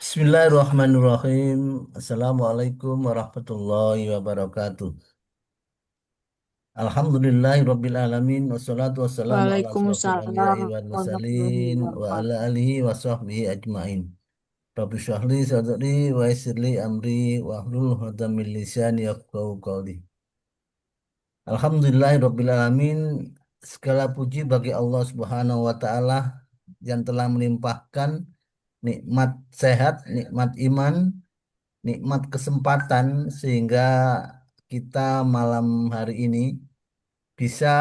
Bismillahirrahmanirrahim. Assalamualaikum warahmatullahi wabarakatuh. Alhamdulillahirabbil alamin wassalatu wassalamu ala asrofil Waalaikumsalam anbiya'i wal warahmatullahi mursalin wa ala wabarakatuh. alihi wa sahbihi ajmain. Rabbi shrah li sadri wa yassir li amri wa hlul 'uqdatam min lisani yafqahu qawli. Alhamdulillahirabbil alamin. Segala puji bagi Allah Subhanahu wa taala yang telah melimpahkan nikmat sehat, nikmat iman, nikmat kesempatan sehingga kita malam hari ini bisa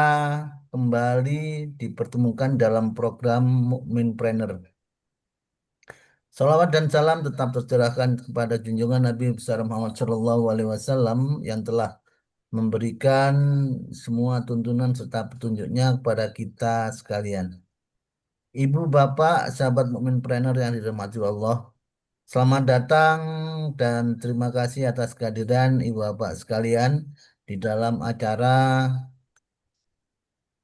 kembali dipertemukan dalam program Mukminpreneur. Salawat dan salam tetap tercurahkan kepada junjungan Nabi besar Muhammad Shallallahu Alaihi Wasallam yang telah memberikan semua tuntunan serta petunjuknya kepada kita sekalian. Ibu, bapak, sahabat Mukminpreneur yang dirahmati Allah, selamat datang dan terima kasih atas kehadiran Ibu Bapak sekalian di dalam acara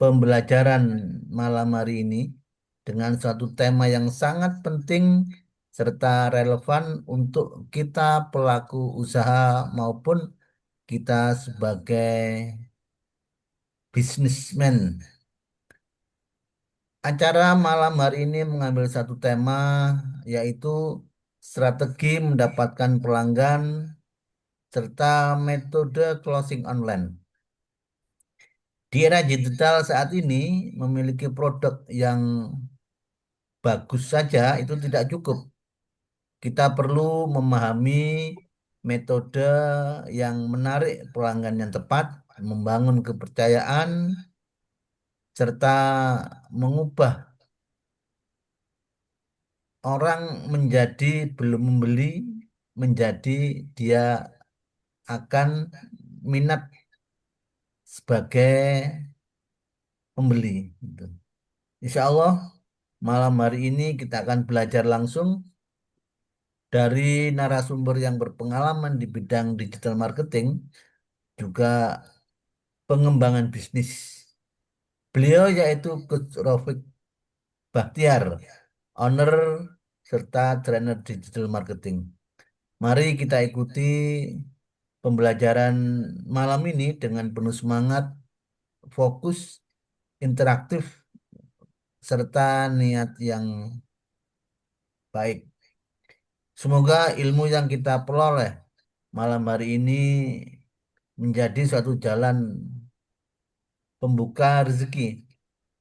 pembelajaran malam hari ini dengan suatu tema yang sangat penting serta relevan untuk kita pelaku usaha maupun kita sebagai bisnismen. Acara malam hari ini mengambil satu tema yaitu strategi mendapatkan pelanggan serta metode closing online. Di era digital saat ini, memiliki produk yang bagus saja itu tidak cukup. Kita perlu memahami metode yang menarik pelanggan yang tepat, membangun kepercayaan, serta mengubah orang menjadi belum membeli, menjadi dia akan minat sebagai pembeli. Gitu. Insya Allah malam hari ini kita akan belajar langsung dari narasumber yang berpengalaman di bidang digital marketing, juga pengembangan bisnis. Beliau yaitu Coach Rafiq Bahtiar, owner serta trainer digital marketing. Mari kita ikuti pembelajaran malam ini dengan penuh semangat, fokus, interaktif, serta niat yang baik. Semoga ilmu yang kita peroleh malam hari ini menjadi suatu jalan pembuka rezeki,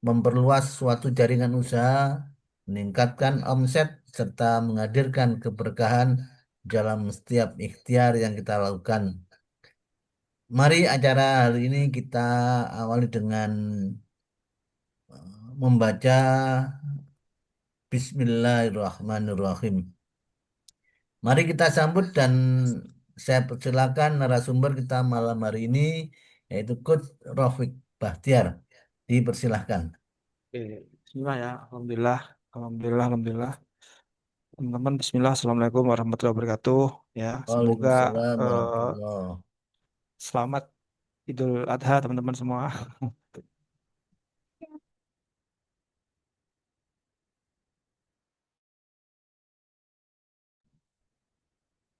memperluas suatu jaringan usaha, meningkatkan omset, serta menghadirkan keberkahan dalam setiap ikhtiar yang kita lakukan. Mari acara hari ini kita awali dengan membaca Bismillahirrahmanirrahim. Mari kita sambut dan saya persilakan narasumber kita malam hari ini yaitu Coach Rafiq Bahtiar. Dipersilahkan. Oke, Bismillah ya. Alhamdulillah. Alhamdulillah. Alhamdulillah. Teman-teman, Bismillah. Assalamualaikum warahmatullahi wabarakatuh. Ya, semoga Waalaikumsalam eh, warahmatullah. selamat Idul Adha teman-teman semua.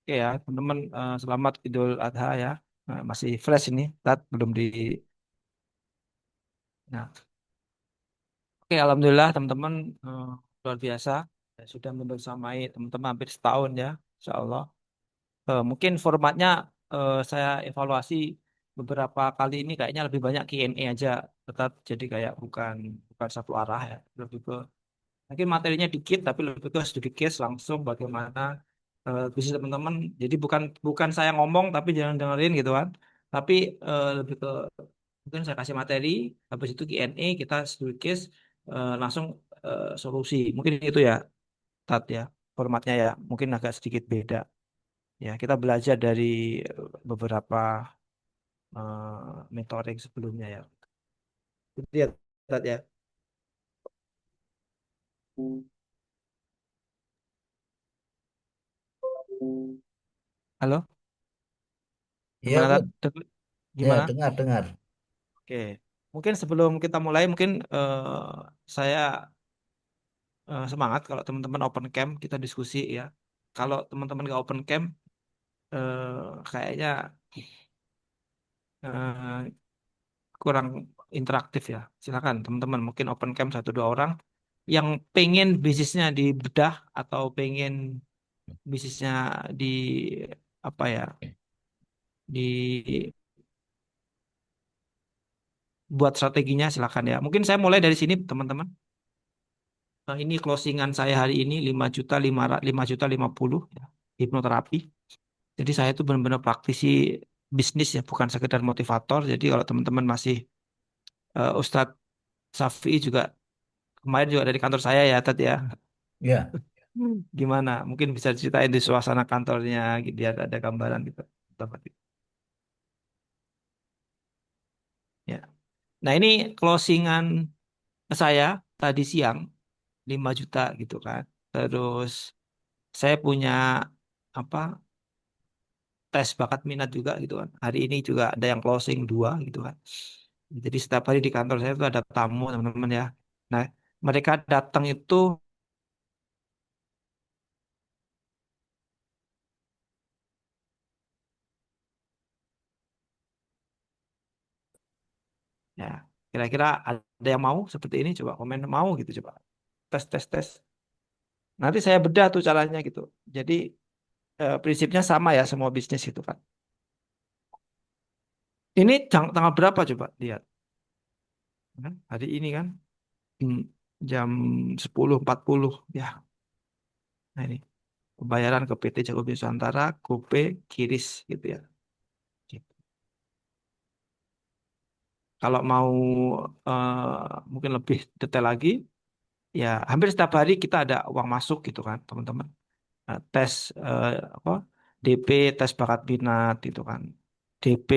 Oke ya, teman-teman, selamat Idul Adha ya. Masih fresh ini, belum di. Nah, oke, Alhamdulillah teman-teman, luar biasa. Sudah membersamai teman-teman hampir setahun ya, Insya Allah. Mungkin formatnya saya evaluasi beberapa kali ini kayaknya lebih banyak Q&A aja, tetap jadi kayak bukan bukan satu arah ya, lebih ke mungkin materinya dikit tapi lebih ke studi case langsung bagaimana bisnis teman-teman. Jadi bukan bukan saya ngomong tapi jangan dengerin gitu kan, tapi lebih ke mungkin saya kasih materi, habis itu Q&A kita studi case, langsung solusi. Mungkin itu ya, Tat ya, formatnya ya, mungkin agak sedikit beda. Ya, kita belajar dari beberapa metode yang sebelumnya ya. Itu ya, Tat ya. Halo, Iya, gimana Tat? Coach. Ya, Gimana? dengar-dengar. Oke, mungkin sebelum kita mulai, mungkin saya semangat kalau teman-teman open camp kita diskusi ya. kalau teman-teman ke open camp kayaknya eh, kurang interaktif ya. Silakan teman-teman mungkin open camp satu dua orang yang pengen bisnisnya dibedah atau pengen bisnisnya di apa ya dibuat strateginya silakan ya. Mungkin saya mulai dari sini teman-teman. Ini closingan saya hari ini 5 juta 50 ya, hipnoterapi. Jadi saya itu benar-benar praktisi bisnis ya, bukan sekedar motivator. Jadi kalau teman-teman masih Ustadz Safi juga kemarin juga dari kantor saya ya, Tat ya. Ya, Gimana? Mungkin bisa ceritain di suasana kantornya, gitu, biar ada gambaran gitu. Tempat itu. Ya. Nah ini closingan saya tadi siang 5 juta gitu kan. Terus saya punya apa tes bakat minat juga gitu kan. Hari ini juga ada yang closing 2 gitu kan. Jadi setiap hari di kantor saya itu ada tamu teman-teman ya. Nah mereka datang itu ya kira-kira ada yang mau seperti ini coba komen mau gitu coba tes tes tes. Nanti saya bedah tuh caranya gitu. Jadi prinsipnya sama ya semua bisnis itu kan. Ini tanggal berapa coba lihat. Kan, hari ini kan hmm, jam 10.40 ya. Nah ini pembayaran ke PT Jago Nusantara, GoPay, Kiris gitu ya. Gitu. Kalau mau mungkin lebih detail lagi, ya hampir setiap hari kita ada uang masuk gitu kan, teman-teman. Tes apa DP tes bakat minat itu kan. DP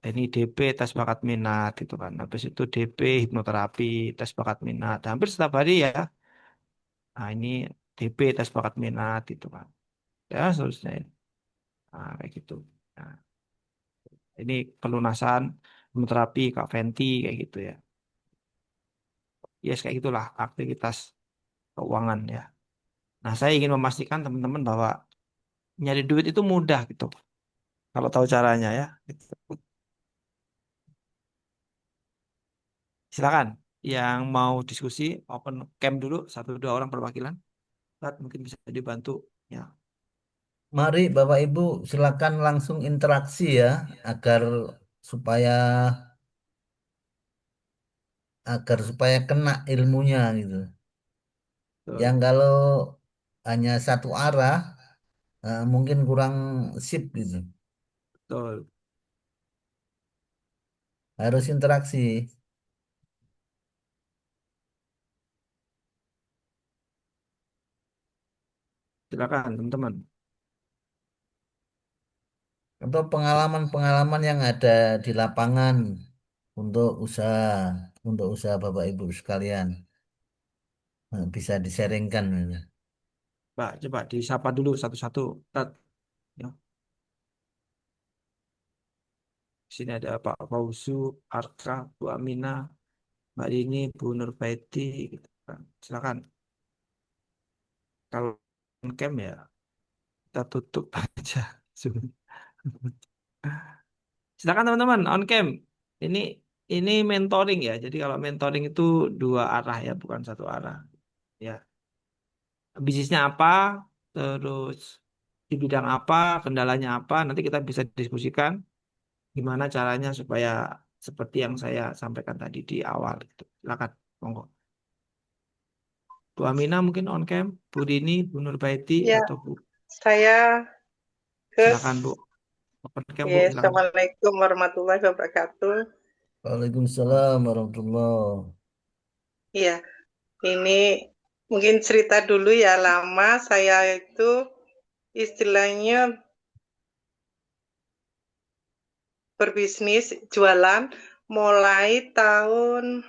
ini DP tes bakat minat itu kan. Habis itu DP hipnoterapi tes bakat minat. Hampir setiap hari ya. Nah, ini DP tes bakat minat itu kan. Ya, seterusnya. Nah, kayak gitu. Nah, ini pelunasan hipnoterapi Kak Venti kayak gitu ya. Yes, kayak gitulah aktivitas keuangan ya. Nah, saya ingin memastikan teman-teman bahwa nyari duit itu mudah gitu. Kalau tahu caranya ya. Gitu. Silakan yang mau diskusi open camp dulu satu dua orang perwakilan. Ustadz, mungkin bisa dibantu ya. mari Bapak Ibu silakan langsung interaksi ya agar supaya supaya kena ilmunya gitu. Yang Betul, kalau hanya satu arah mungkin kurang sip gitu. betul. Harus interaksi. Silakan teman-teman. Atau pengalaman-pengalaman yang ada di lapangan untuk usaha Bapak Ibu sekalian bisa disaringkan gitu. Pak, coba disapa dulu satu-satu. Ustadz, ya. Di sini ada Pak Fauzu, Arka, Bu Amina, Mbak Dini, Bu Nurbaiti, gitu kan. Silakan. Kalau on cam ya kita tutup aja. Silakan teman-teman on cam. Ini ini mentoring ya. Jadi kalau mentoring itu dua arah ya, bukan satu arah. Ya, bisnisnya apa, terus di bidang apa, kendalanya apa, nanti kita bisa diskusikan gimana caranya supaya seperti yang saya sampaikan tadi di awal gitu. Silakan, monggo. Bu Amina mungkin on cam, Bu Dini, Bu Nurbaiti Ya, atau Bu. saya Silakan Bu. Gus. Open cam Bu, Ya, silakan. Assalamualaikum warahmatullahi wabarakatuh. Waalaikumsalam warahmatullahi. Iya, ini mungkin cerita dulu ya lama saya itu istilahnya berbisnis jualan mulai tahun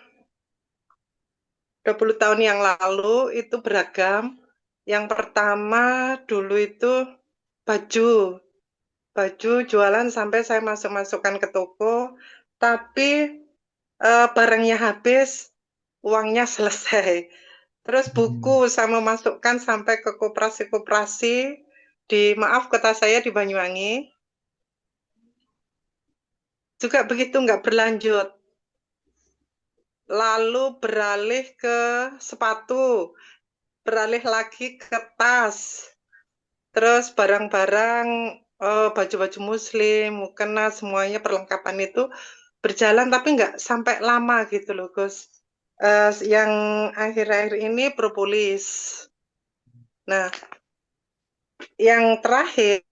20 tahun yang lalu itu beragam. Yang pertama dulu itu baju. Baju jualan sampai saya masuk-masukkan ke toko, tapi barangnya habis, uangnya selesai. Terus buku Hmm. saya memasukkan sampai ke koperasi-koperasi di maaf kota saya di Banyuwangi. Juga begitu nggak berlanjut. Lalu beralih ke sepatu, beralih lagi ke tas. Terus barang-barang baju-baju muslim, mukena, semuanya perlengkapan itu berjalan tapi nggak sampai lama gitu loh, Gus. Yang akhir-akhir ini propolis. Nah, yang terakhir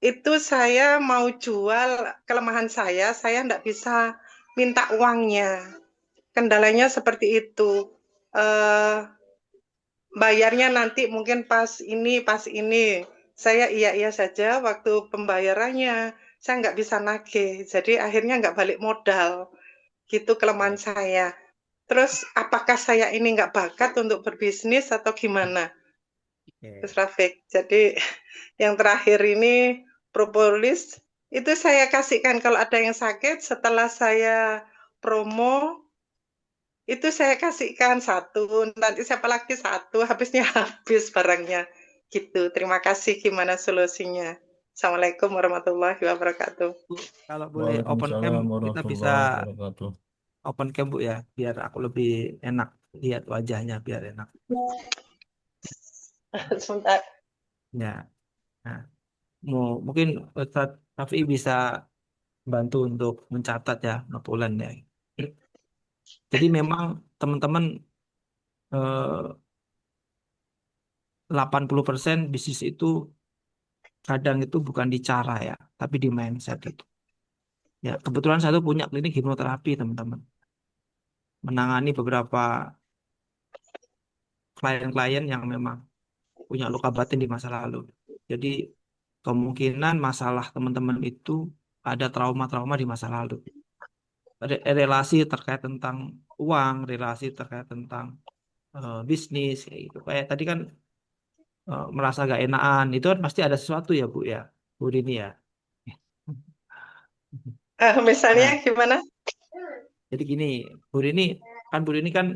itu saya mau jual kelemahan saya nggak bisa minta uangnya. Kendalanya seperti itu. Eh, Bayarnya nanti mungkin pas ini. Saya iya-iya saja waktu pembayarannya. Saya nggak bisa nagih. Jadi akhirnya nggak balik modal. Gitu kelemahan saya. Terus apakah saya ini nggak bakat untuk berbisnis atau gimana? Terus Oke. Rafiq. Jadi yang terakhir ini propolis itu saya kasihkan kalau ada yang sakit setelah saya promo itu saya kasihkan satu, nanti siapa lagi satu, habisnya habis barangnya. Gitu. Terima kasih. Gimana solusinya? Assalamualaikum warahmatullahi wabarakatuh. Bu, kalau boleh open cam Waalaikumsalam kita bisa warahmatullahi wabarakatuh. open cam Bu ya, biar aku lebih enak lihat wajahnya biar enak. Sebentar. Ya, nah, mungkin Ustaz Rafi bisa bantu untuk mencatat ya, notulen ya. Jadi memang teman-teman 80% bisnis itu kadang itu bukan di cara ya, tapi di mindset itu. Ya, kebetulan saya tuh punya klinik hipnoterapi teman-teman, menangani beberapa klien-klien yang memang punya luka batin di masa lalu. Jadi kemungkinan masalah teman-teman itu ada trauma-trauma di masa lalu. Relasi terkait tentang uang, relasi terkait tentang bisnis, kayak gitu. Kayak tadi kan merasa gak enakan, itu kan pasti ada sesuatu ya Bu ya, Bu Rini ya. Misalnya Nah, gimana? jadi gini, Bu Rini kan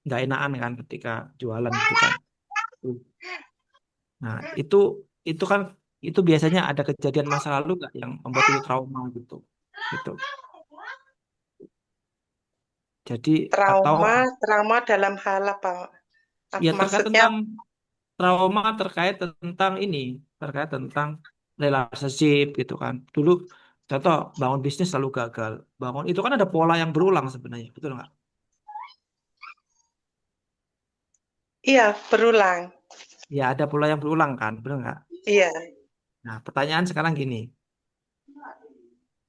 nggak enakan kan ketika jualan gitu kan. Nah, itu kan itu biasanya ada kejadian masa lalu nggak yang membuat itu trauma gitu. Gitu. Jadi atau Trauma, trauma dalam hal apa? ya terkait Maksudnya, tentang trauma terkait tentang relationship gitu kan. Dulu contoh bangun bisnis selalu gagal. Bangun itu kan ada pola yang berulang sebenarnya, betul nggak? iya, berulang. Ya ada pola yang berulang kan, betul nggak? Iya, Nah, pertanyaan sekarang gini,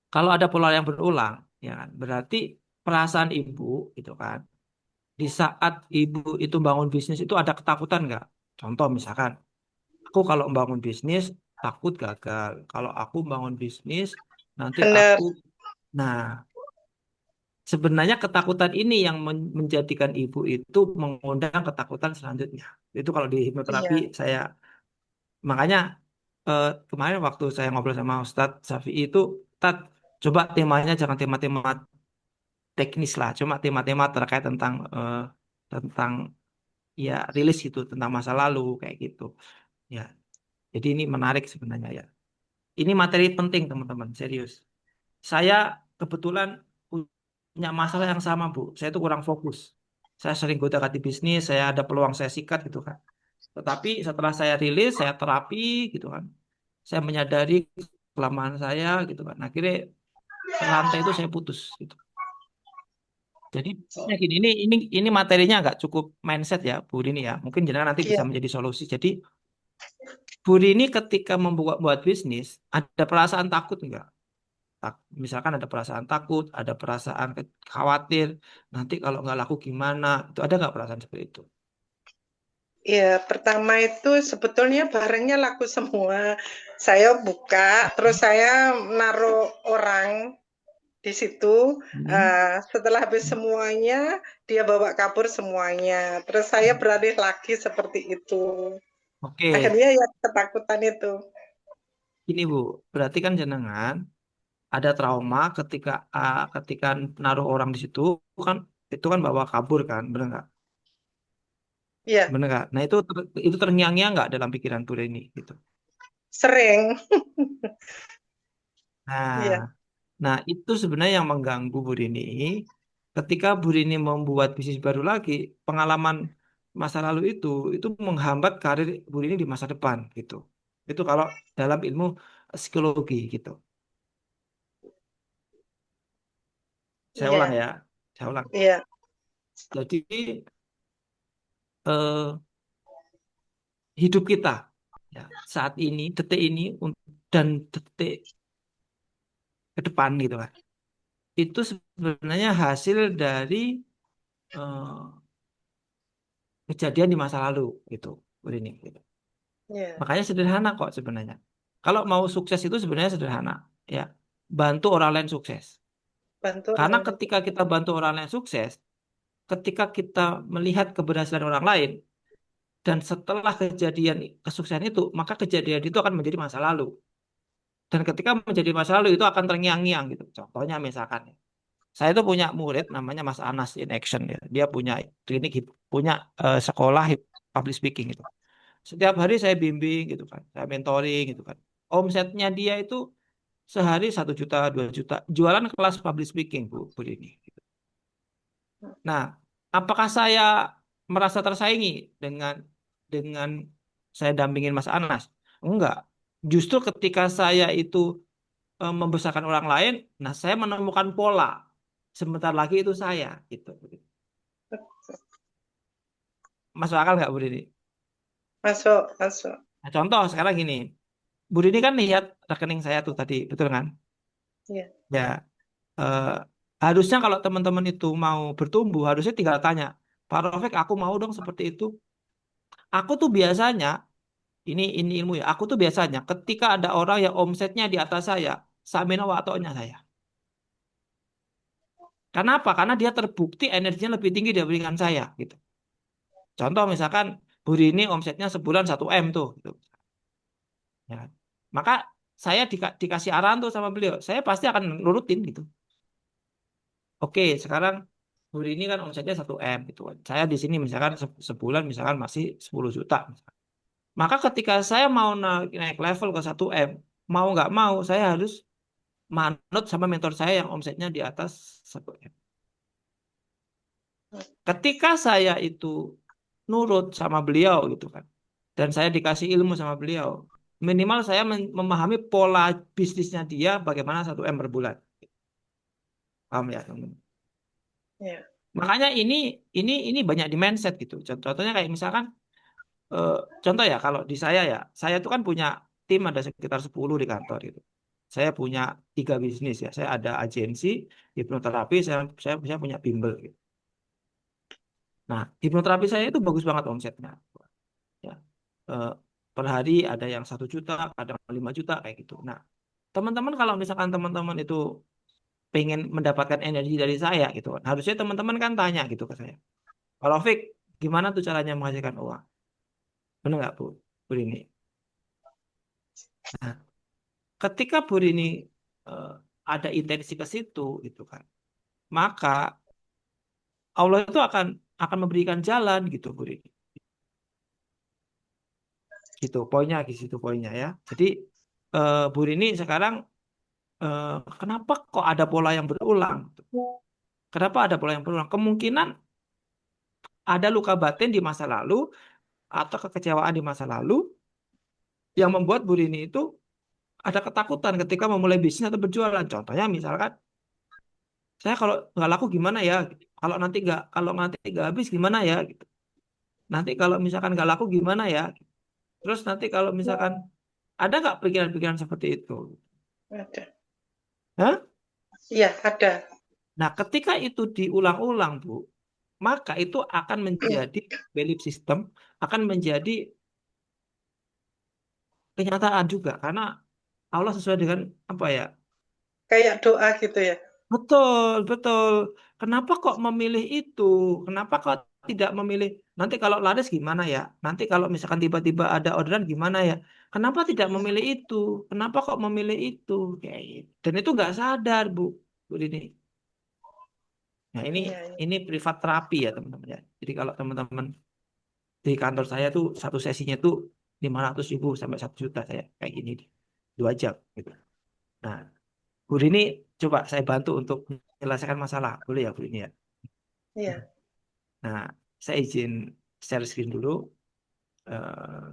kalau ada pola yang berulang, ya kan, berarti perasaan ibu itu kan, di saat ibu itu bangun bisnis itu ada ketakutan nggak? Contoh misalkan, aku kalau membangun bisnis takut gagal. Kalau aku bangun bisnis nanti benar. aku, nah sebenarnya ketakutan ini yang menjadikan ibu itu mengundang ketakutan selanjutnya. Itu kalau di hipnoterapi Iya, saya, makanya kemarin waktu saya ngobrol sama Ustadz Syafi'i itu, Tat, coba temanya jangan tema-tema teknis lah, cuma tema-tema terkait tentang ya rilis itu tentang masa lalu kayak gitu. Ya, jadi ini menarik sebenarnya ya. Ini materi penting teman-teman, serius. Saya kebetulan punya masalah yang sama Bu. Saya itu kurang fokus. Saya sering gonta-ganti bisnis, saya ada peluang saya sikat gitu kan. Tetapi setelah saya rilis, saya terapi gitu kan. Saya menyadari kelemahan saya gitu kan. Akhirnya rantai itu saya putus gitu. Jadi ya gini, ini materinya nggak cukup mindset ya Bu Rini ya. Mungkin jenengan nanti iya. bisa menjadi solusi. Jadi Bu Rini ketika membuat buat bisnis, ada perasaan takut nggak? Misalkan ada perasaan takut, ada perasaan khawatir, nanti kalau nggak laku gimana? Itu ada nggak perasaan seperti itu? Iya, pertama itu sebetulnya barangnya laku semua. Saya buka, terus saya naruh orang di situ. Hmm. Setelah habis semuanya, dia bawa kabur semuanya. Terus saya beralih lagi seperti itu. Oke, Akhirnya ya ketakutan itu. ini Bu, berarti kan jenengan ada trauma ketika naruh orang di situ kan itu kan bawa kabur kan, benar nggak? Iya, Bener nggak? Nah itu terngiang-ngiang nggak dalam pikiran Bu Rini gitu. sering. Iya, Nah, nah itu sebenarnya yang mengganggu Bu Rini. Ketika Bu Rini membuat bisnis baru lagi, pengalaman masa lalu itu menghambat karir Bu Rini di masa depan gitu. Itu kalau dalam ilmu psikologi gitu. Saya ulang iya, ya, saya ulang. iya, Jadi eh, hidup kita ya, saat ini, detik ini dan detik ke depan gitu kan. Itu sebenarnya hasil dari eh, kejadian di masa lalu gitu, Bu Rini. Gitu. iya. Makanya sederhana kok sebenarnya. Kalau mau sukses itu sebenarnya sederhana, ya. Bantu orang lain sukses. Bantu Karena orang lain. ketika kita bantu orang lain sukses, ketika kita melihat keberhasilan orang lain dan setelah kejadian kesuksesan itu, maka kejadian itu akan menjadi masa lalu. Dan ketika menjadi masa lalu itu akan terngiang-ngiang gitu. Contohnya misalkan, saya itu punya murid namanya Mas Anas in Action ya. Dia punya klinik, punya sekolah public speaking gitu. Setiap hari saya bimbing gitu kan, saya mentoring gitu kan. Omsetnya dia itu sehari 1 juta, 2 juta. Jualan kelas public speaking, Bu Dini. Nah, apakah saya merasa tersaingi dengan saya dampingin Mas Anas? Enggak. Justru ketika saya itu membesarkan orang lain, nah saya menemukan pola. Sebentar lagi itu saya, gitu. Masuk akal nggak, Bu Dini? Masuk, masuk. Nah, contoh sekarang gini, Bu Dini kan lihat rekening saya tuh tadi, betul kan? Iya, Ya, eh, harusnya kalau teman-teman itu mau bertumbuh, harusnya tinggal tanya, Pak Rofik, aku mau dong seperti itu. Aku tuh biasanya, ini ilmu ya, aku tuh biasanya ketika ada orang yang omsetnya di atas saya, samina watoknya saya. Kenapa? Karena dia terbukti energinya lebih tinggi dibandingkan saya, gitu. Contoh misalkan, Bu Rini omsetnya sebulan 1 M tuh, gitu. Ya. Maka saya dikasih arahan tuh sama beliau, saya pasti akan nurutin gitu. Oke, sekarang Bu Rini kan omsetnya 1 M gitu kan. Saya di sini misalkan sebulan misalkan masih 10 juta. Misalkan. Maka ketika saya mau naik level ke 1 M, mau nggak mau saya harus manut sama mentor saya yang omsetnya di atas 1 M. Ketika saya itu nurut sama beliau gitu kan, dan saya dikasih ilmu sama beliau, minimal saya memahami pola bisnisnya dia bagaimana 1 M per bulan. Paham ya, teman-teman? iya. Makanya ini banyak di mindset gitu. Contohnya kayak misalkan eh, contoh ya kalau di saya tuh kan punya tim ada sekitar 10 di kantor gitu. Saya punya 3 bisnis ya. Saya ada agensi hipnoterapi, saya punya bimbel gitu. Nah, hipnoterapi saya itu bagus banget omsetnya. Ya. Eh, per hari ada yang 1 juta, kadang 5 juta kayak gitu. Nah, teman-teman kalau misalkan teman-teman itu pengen mendapatkan energi dari saya gitu kan. Harusnya teman-teman kan tanya gitu ke saya. Kalau Fik, gimana tuh caranya menghasilkan uang? Benar nggak, Bu Rini? Nah, ketika Bu Rini eh, ada intensi ke situ, gitu kan, maka Allah itu akan memberikan jalan gitu, Bu Rini. Gitu, poinnya di situ poinnya ya. Jadi Bu Rini sekarang eh, kenapa kok ada pola yang berulang? Kenapa ada pola yang berulang? Kemungkinan ada luka batin di masa lalu atau kekecewaan di masa lalu yang membuat Bu Rini itu ada ketakutan ketika memulai bisnis atau berjualan. Contohnya misalkan saya kalau nggak laku gimana ya? Kalau nanti nggak habis gimana ya? Gitu. Nanti kalau misalkan nggak laku gimana ya? Terus nanti kalau misalkan ada nggak pikiran-pikiran seperti itu? Ada. Hah? Iya, ada. Nah, ketika itu diulang-ulang, Bu, maka itu akan menjadi belief system, akan menjadi kenyataan juga karena Allah sesuai dengan apa ya? Kayak doa gitu ya. Betul, betul. Kenapa kok memilih itu? Kenapa kok tidak memilih nanti kalau laris gimana ya? Nanti kalau misalkan tiba-tiba ada orderan gimana ya? Kenapa tidak memilih itu? Kenapa kok memilih itu? Kayak gitu. Dan itu nggak sadar, Bu Dini. Nah, ini Iya, iya. ini privat terapi ya, teman-teman ya. Jadi kalau teman-teman di kantor saya tuh satu sesinya tuh 500.000 sampai 1 juta saya kayak gini 2 jam gitu. Nah, Bu Rini coba saya bantu untuk menyelesaikan masalah. Boleh ya Bu Rini ya? Iya. Nah, saya izin share screen dulu. Eh,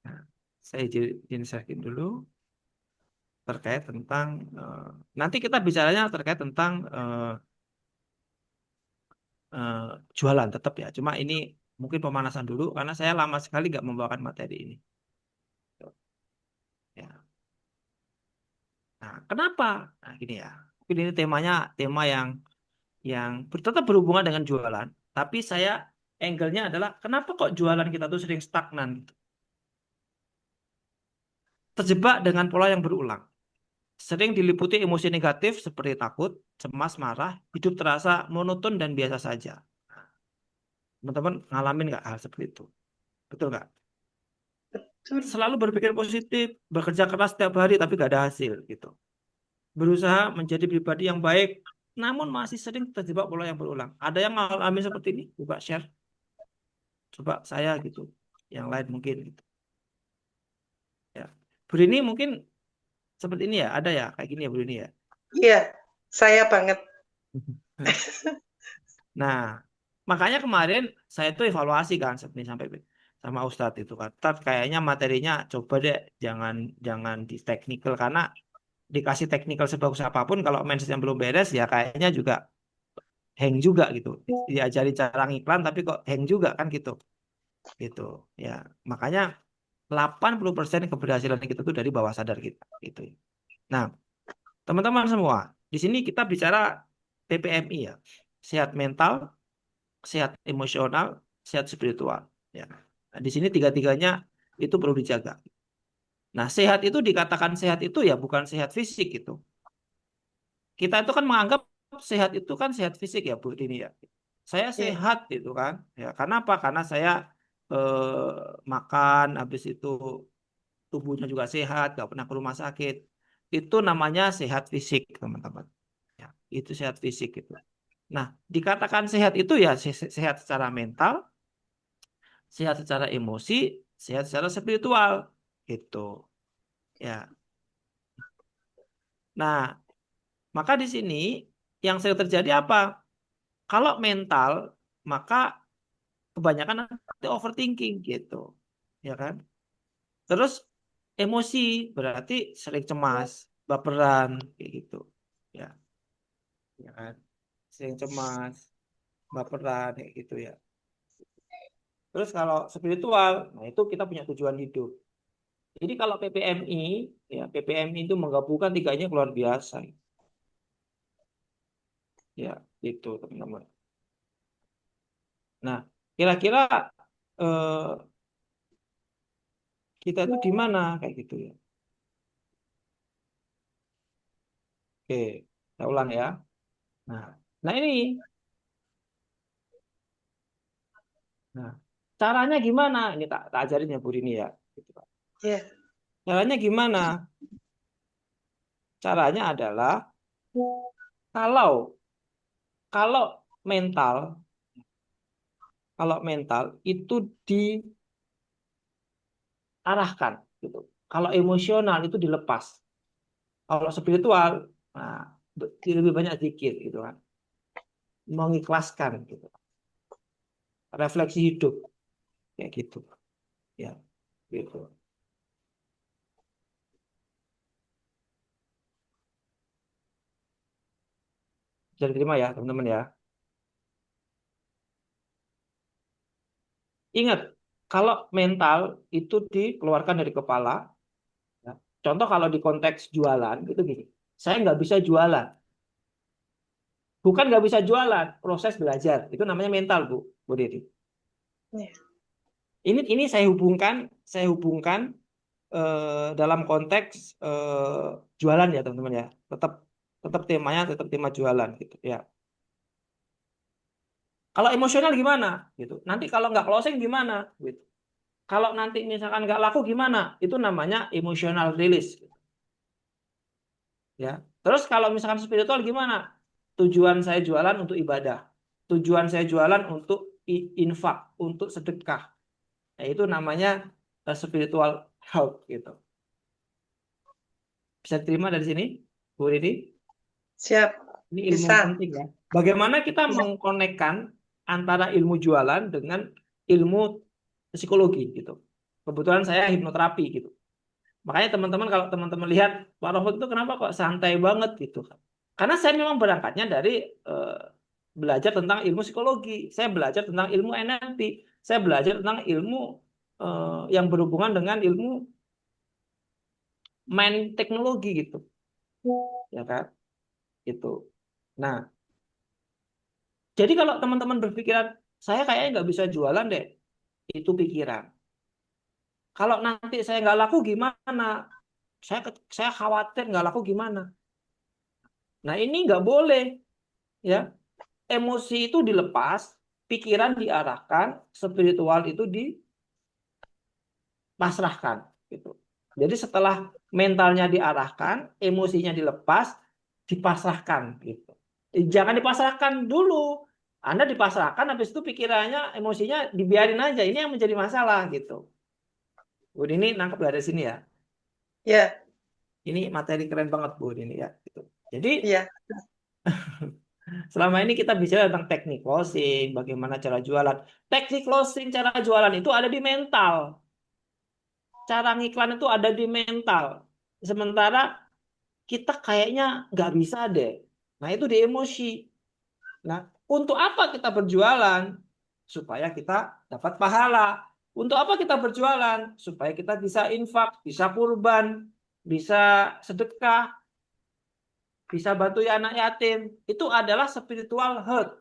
nah, saya izin share screen dulu terkait tentang nanti kita bicaranya terkait tentang eh, jualan tetap ya. Cuma ini mungkin pemanasan dulu karena saya lama sekali nggak membawakan materi ini. Ya. Nah, kenapa? Nah, gini ya. Mungkin ini temanya tema yang tetap berhubungan dengan jualan, tapi saya angle-nya adalah kenapa kok jualan kita tuh sering stagnan gitu. Terjebak dengan pola yang berulang. Sering diliputi emosi negatif seperti takut, cemas, marah, hidup terasa monoton dan biasa saja. Teman-teman ngalamin nggak hal seperti itu? Betul nggak? Betul. Selalu berpikir positif, bekerja keras setiap hari tapi nggak ada hasil gitu. Berusaha menjadi pribadi yang baik, namun masih sering terjebak pola yang berulang. Ada yang ngalamin seperti ini? Coba share. Coba saya gitu. Yang lain mungkin gitu. Ya. Bu Rini mungkin seperti ini ya, ada ya kayak gini ya Bu Rini ya. Iya, saya banget. Nah, makanya kemarin saya tuh evaluasi kan seperti sampai sama Ustadz itu kan. Ustadz kayaknya materinya coba deh jangan jangan di teknikal karena dikasih teknikal sebagus apapun kalau mindset yang belum beres ya kayaknya juga hang juga gitu. Diajari cara ngiklan tapi kok hang juga kan gitu. Gitu. Ya, makanya 80% keberhasilan kita itu dari bawah sadar kita gitu. Nah, teman-teman semua, di sini kita bicara PPMI ya. Sehat mental, sehat emosional, sehat spiritual. Ya. Nah, di sini tiga-tiganya itu perlu dijaga. Nah, sehat itu dikatakan sehat itu ya bukan sehat fisik gitu. Kita itu kan menganggap sehat itu kan sehat fisik ya Bu Dini ya. Saya Iya. sehat itu kan. Ya, karena apa? Karena saya makan habis itu tubuhnya juga sehat, nggak pernah ke rumah sakit. Itu namanya sehat fisik, teman-teman. Ya, itu sehat fisik itu. Nah, dikatakan sehat itu ya sehat secara mental, sehat secara emosi, sehat secara spiritual, gitu. Ya. Nah, maka di sini yang sering terjadi apa? Kalau mental, maka kebanyakan nanti overthinking, gitu. Ya kan? Terus emosi berarti sering cemas, baperan, kayak gitu. Ya, ya kan? Sering cemas, baperan, kayak gitu ya. Terus kalau spiritual, nah itu kita punya tujuan hidup. Jadi kalau PPMI, ya PPMI itu menggabungkan tiganya luar biasa. Ya, itu teman-teman. Nah, kira-kira eh, kita itu di mana kayak gitu ya? Oke, saya ulang ya. Nah, nah ini, nah caranya gimana? Ini tak ajarin ya Bu Rini ya. Gitu, Pak. Iya. Caranya gimana? Caranya adalah kalau kalau mental, kalau mental itu diarahkan gitu. Kalau emosional itu dilepas. Kalau spiritual, nah lebih banyak zikir gitu kan. Mengikhlaskan gitu. Refleksi hidup kayak gitu. Ya, gitu. Bisa diterima ya, teman-teman ya. Ingat, kalau mental itu dikeluarkan dari kepala, ya. Contoh kalau di konteks jualan itu gini, saya nggak bisa jualan. Bukan nggak bisa jualan, proses belajar. Itu namanya mental, Bu Didi. Iya. Ini saya hubungkan dalam konteks jualan ya teman-teman ya. Tetap tetap temanya tetap tema jualan gitu ya. Kalau emosional gimana gitu. Nanti kalau nggak closing gimana gitu. Kalau nanti misalkan nggak laku gimana? Itu namanya emotional release gitu, ya. Terus kalau misalkan spiritual gimana? Tujuan saya jualan untuk ibadah. tujuan saya jualan untuk infak, untuk sedekah. Nah, itu namanya spiritual health gitu. Bisa terima dari sini, Bu Ridi? Siap. Ini ilmu Bisa. penting ya. Bagaimana kita mengkonekkan antara ilmu jualan dengan ilmu psikologi gitu. Kebetulan saya hipnoterapi gitu. Makanya teman-teman kalau teman-teman lihat Pak Rohut itu kenapa kok santai banget gitu. Karena saya memang berangkatnya dari belajar tentang ilmu psikologi. Saya belajar tentang ilmu NLP. Saya belajar tentang ilmu yang berhubungan dengan ilmu main teknologi gitu. Ya kan? Gitu. Nah, jadi kalau teman-teman berpikiran, saya kayaknya nggak bisa jualan deh. Itu pikiran. Kalau nanti saya nggak laku gimana? Saya khawatir nggak laku gimana? Nah, ini nggak boleh. Ya, emosi itu dilepas, pikiran diarahkan, spiritual itu dipasrahkan. Gitu. Jadi setelah mentalnya diarahkan, emosinya dilepas, dipasrahkan. Gitu. Jangan dipasrahkan dulu. Anda dipasrahkan, habis itu pikirannya, emosinya dibiarin aja. Ini yang menjadi masalah gitu. Bu ini nangkep dari sini ya. Ya. Ini materi keren banget Bu ini ya. Gitu. Jadi Iya. selama ini kita bicara tentang teknik closing, bagaimana cara jualan. Teknik closing, cara jualan itu ada di mental. Cara ngiklan itu ada di mental. Sementara kita kayaknya nggak bisa deh. Nah itu di emosi. Nah untuk apa kita berjualan? Supaya kita dapat pahala. Untuk apa kita berjualan? Supaya kita bisa infak, bisa kurban, bisa sedekah, bisa bantu anak yatim. Itu adalah spiritual health.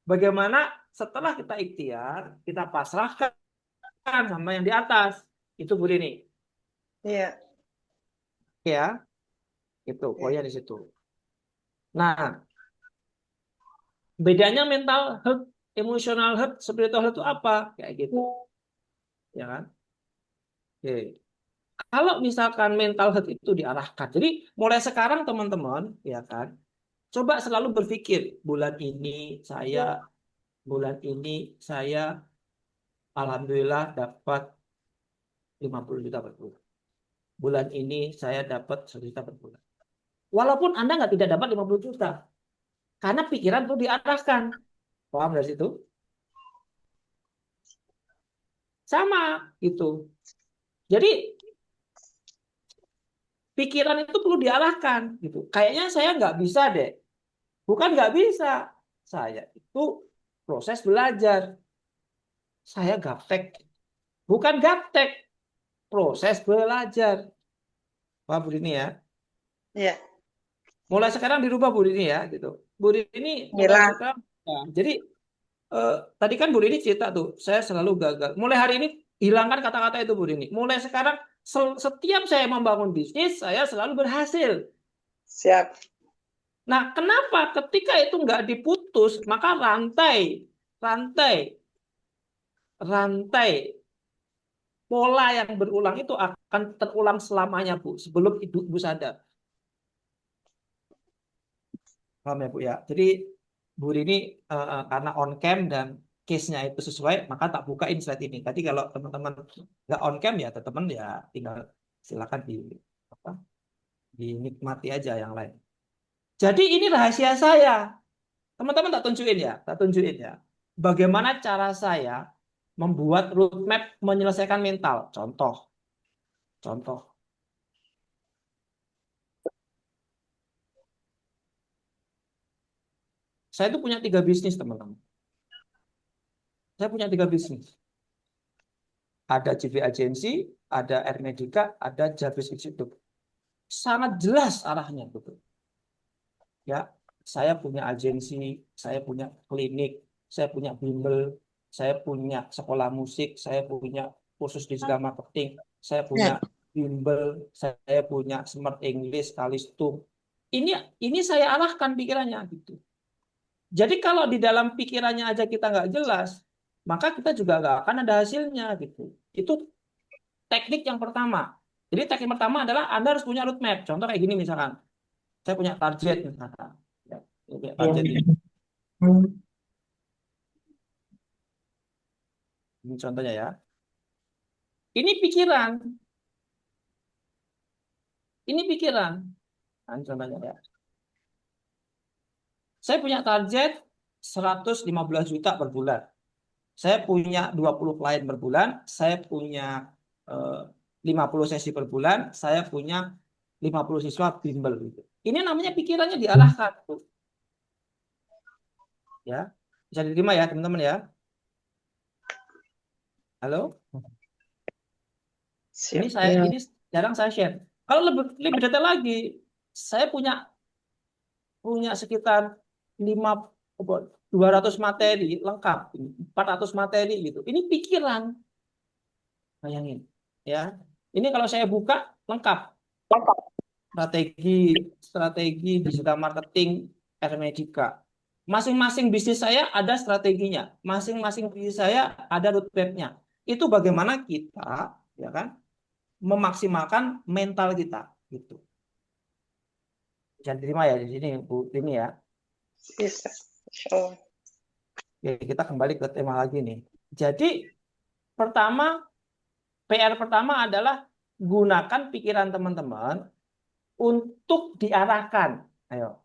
Bagaimana setelah kita ikhtiar, kita pasrahkan sama yang di atas. Itu Bu Rini. Iya. Ya, itu poinnya di situ. Nah, bedanya mental health, emotional health, spiritual health itu apa? Kayak gitu. Ya kan? Oke. Kalau misalkan mental health itu diarahkan. Jadi mulai sekarang teman-teman, ya kan, coba selalu berpikir bulan ini saya alhamdulillah dapat 50 juta per bulan. Bulan ini saya dapat 1 juta per bulan. Walaupun Anda tidak dapat 50 juta. Karena pikiran itu diarahkan. Paham dari situ? Sama itu. Jadi pikiran itu perlu diarahkan gitu. Kayaknya saya nggak bisa deh. Bukan nggak bisa. Saya itu proses belajar. Saya gaptek. Bukan gaptek. Proses belajar. Wah, Bu Rini ya. Iya. Mulai sekarang dirubah Bu Rini ya. Gitu. Bu Rini mulai Inilah. sekarang. Nah, jadi tadi kan Bu Rini cerita tuh. Saya selalu gagal. Mulai hari ini hilangkan kata-kata itu Bu Rini. Mulai sekarang setiap saya membangun bisnis, saya selalu berhasil. Siap. Nah, kenapa ketika itu nggak diputus, maka rantai, rantai pola yang berulang itu akan terulang selamanya, Bu, sebelum Ibu sadar. Paham ya, Bu ya? Jadi, Bu Rini karena on cam dan case-nya itu sesuai, maka tak bukain slide ini. Tadi kalau teman-teman nggak on cam ya, teman-teman ya tinggal silakan apa, dinikmati aja yang lain. Jadi ini rahasia saya. Teman-teman tak tunjukin ya, tak tunjukin ya. Bagaimana cara saya membuat roadmap menyelesaikan mental. Contoh. Saya itu punya 3 bisnis, teman-teman. Saya punya 3 bisnis. Ada JV Agency, ada Air Medica, ada Jarvis Institute. Sangat jelas arahnya, betul. Ya, saya punya agensi, saya punya klinik, saya punya bimbel, saya punya sekolah musik, saya punya kursus digital marketing, saya punya bimbel, saya punya smart English, Kalistum. Ini saya arahkan pikirannya gitu. Jadi kalau di dalam pikirannya aja kita nggak jelas, maka kita juga nggak akan ada hasilnya gitu. Itu teknik yang pertama. Jadi teknik pertama adalah Anda harus punya roadmap. Contoh kayak gini misalkan, saya punya target misalkan. Ya, saya punya target ini. Ini contohnya ya. Ini pikiran. Ini pikiran. Nah, ini contohnya ya. Saya punya target 115 juta per bulan. Saya punya 20 klien per bulan. Saya punya eh, 50 sesi per bulan. Saya punya 50 siswa bimbel. Gitu. Ini namanya pikirannya diarahkan. Tuh. Ya. Bisa diterima ya teman-teman ya. Halo? Ini Siap. ini jarang saya share. Kalau lebih detail lagi, saya punya punya sekitar 200 materi lengkap, 400 materi gitu. Ini pikiran, bayangin ya. Ini kalau saya buka lengkap strategi strategi digital marketing Hermetika. Masing-masing bisnis saya ada strateginya, masing-masing bisnis saya ada roadmap-nya. Itu bagaimana kita ya kan memaksimalkan mental kita gitu. Jangan terima ya di sini Bu ini ya. Bisa. Insya Allah. Ya, kita kembali ke tema lagi nih. Jadi pertama PR pertama adalah gunakan pikiran teman-teman untuk diarahkan. Ayo,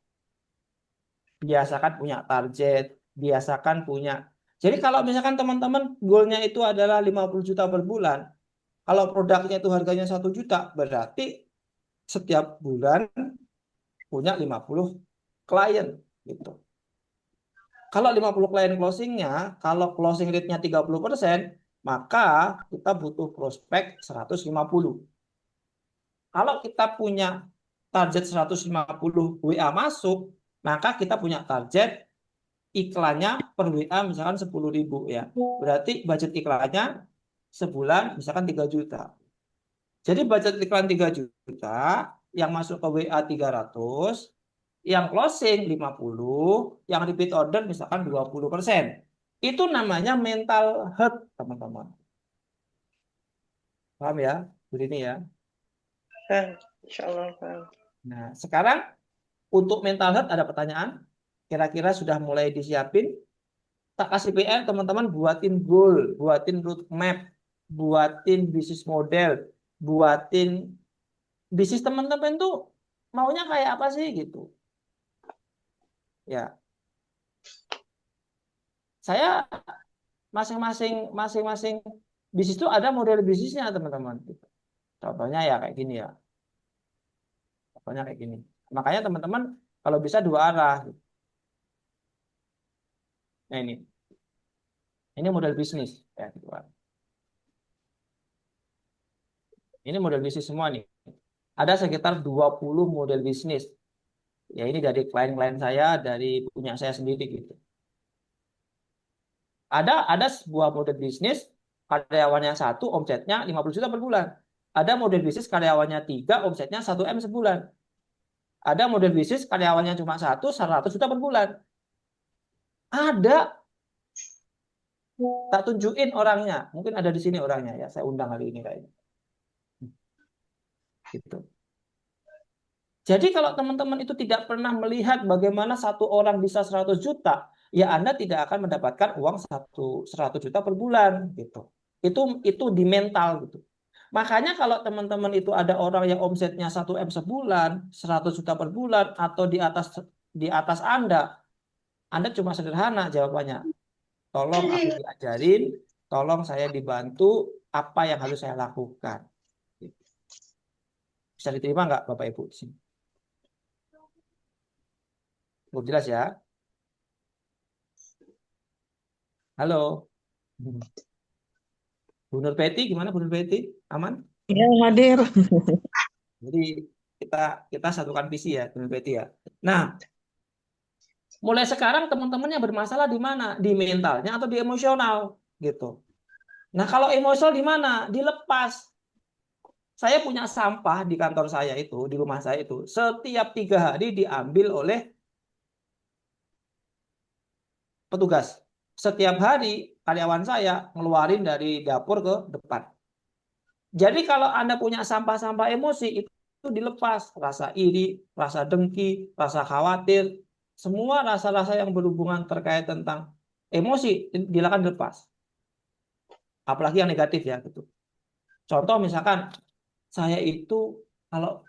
biasakan punya target, biasakan punya. Jadi kalau misalkan teman-teman goalnya itu adalah 50 juta per bulan, kalau produknya itu harganya 1 juta, berarti setiap bulan punya 50 klien gitu. Kalau 50 klien closingnya, kalau closing rate-nya 30%, maka kita butuh prospek 150. Kalau kita punya target 150 WA masuk, maka kita punya target iklannya per WA misalkan 10.000 ya. Berarti budget iklannya sebulan misalkan 3 juta. Jadi budget iklan 3 juta, yang masuk ke WA 300, yang closing 50, yang repeat order misalkan 20%. Itu namanya mental health, teman-teman. Paham ya? Begini ya. Insya Allah. Nah, sekarang untuk mental health ada pertanyaan? Kira-kira sudah mulai disiapin? Tak kasih PR, teman-teman buatin goal, buatin roadmap, buatin bisnis model, buatin bisnis teman-teman tuh maunya kayak apa sih gitu. Ya, saya masing-masing bisnis itu ada model bisnisnya teman-teman. Contohnya ya kayak gini ya. Contohnya kayak gini. Makanya teman-teman kalau bisa dua arah. Nah ini model bisnis ya gitu kan. Ini model bisnis semua nih. Ada sekitar 20 model bisnis. Ya ini dari klien-klien saya, dari punya saya sendiri gitu. Ada sebuah model bisnis karyawannya satu, omsetnya 50 juta per bulan. Ada model bisnis karyawannya 3, omsetnya 1 M sebulan. Ada model bisnis karyawannya cuma 100 juta per bulan. Ada, tak tunjukin orangnya. Mungkin ada di sini orangnya ya. Saya undang hari ini kayaknya. Gitu. Jadi kalau teman-teman itu tidak pernah melihat bagaimana satu orang bisa 100 juta, ya Anda tidak akan mendapatkan uang 100 juta per bulan gitu. Itu di mental gitu. Makanya kalau teman-teman itu ada orang yang omsetnya 1 M sebulan, 100 juta per bulan atau di atas Anda cuma sederhana jawabannya. Tolong aku diajarin, tolong saya dibantu apa yang harus saya lakukan. Bisa diterima nggak Bapak Ibu di sini? Belum jelas ya? Halo. Bu Nur Peti, gimana Bu Nur Peti? Aman? Ya, hadir. Jadi kita satukan visi ya, Bu Nur Peti ya. Nah, mulai sekarang teman-teman yang bermasalah di mana? Di mentalnya atau di emosional gitu. Nah, kalau emosional di mana? Dilepas. Saya punya sampah di kantor saya itu, di rumah saya itu, setiap 3 hari diambil oleh petugas. Setiap hari karyawan saya ngeluarin dari dapur ke depan. Jadi kalau Anda punya sampah-sampah emosi itu dilepas, rasa iri, rasa dengki, rasa khawatir, semua rasa-rasa yang berhubungan terkait tentang emosi silakan dilepas. apalagi yang negatif ya gitu. Contoh misalkan saya itu kalau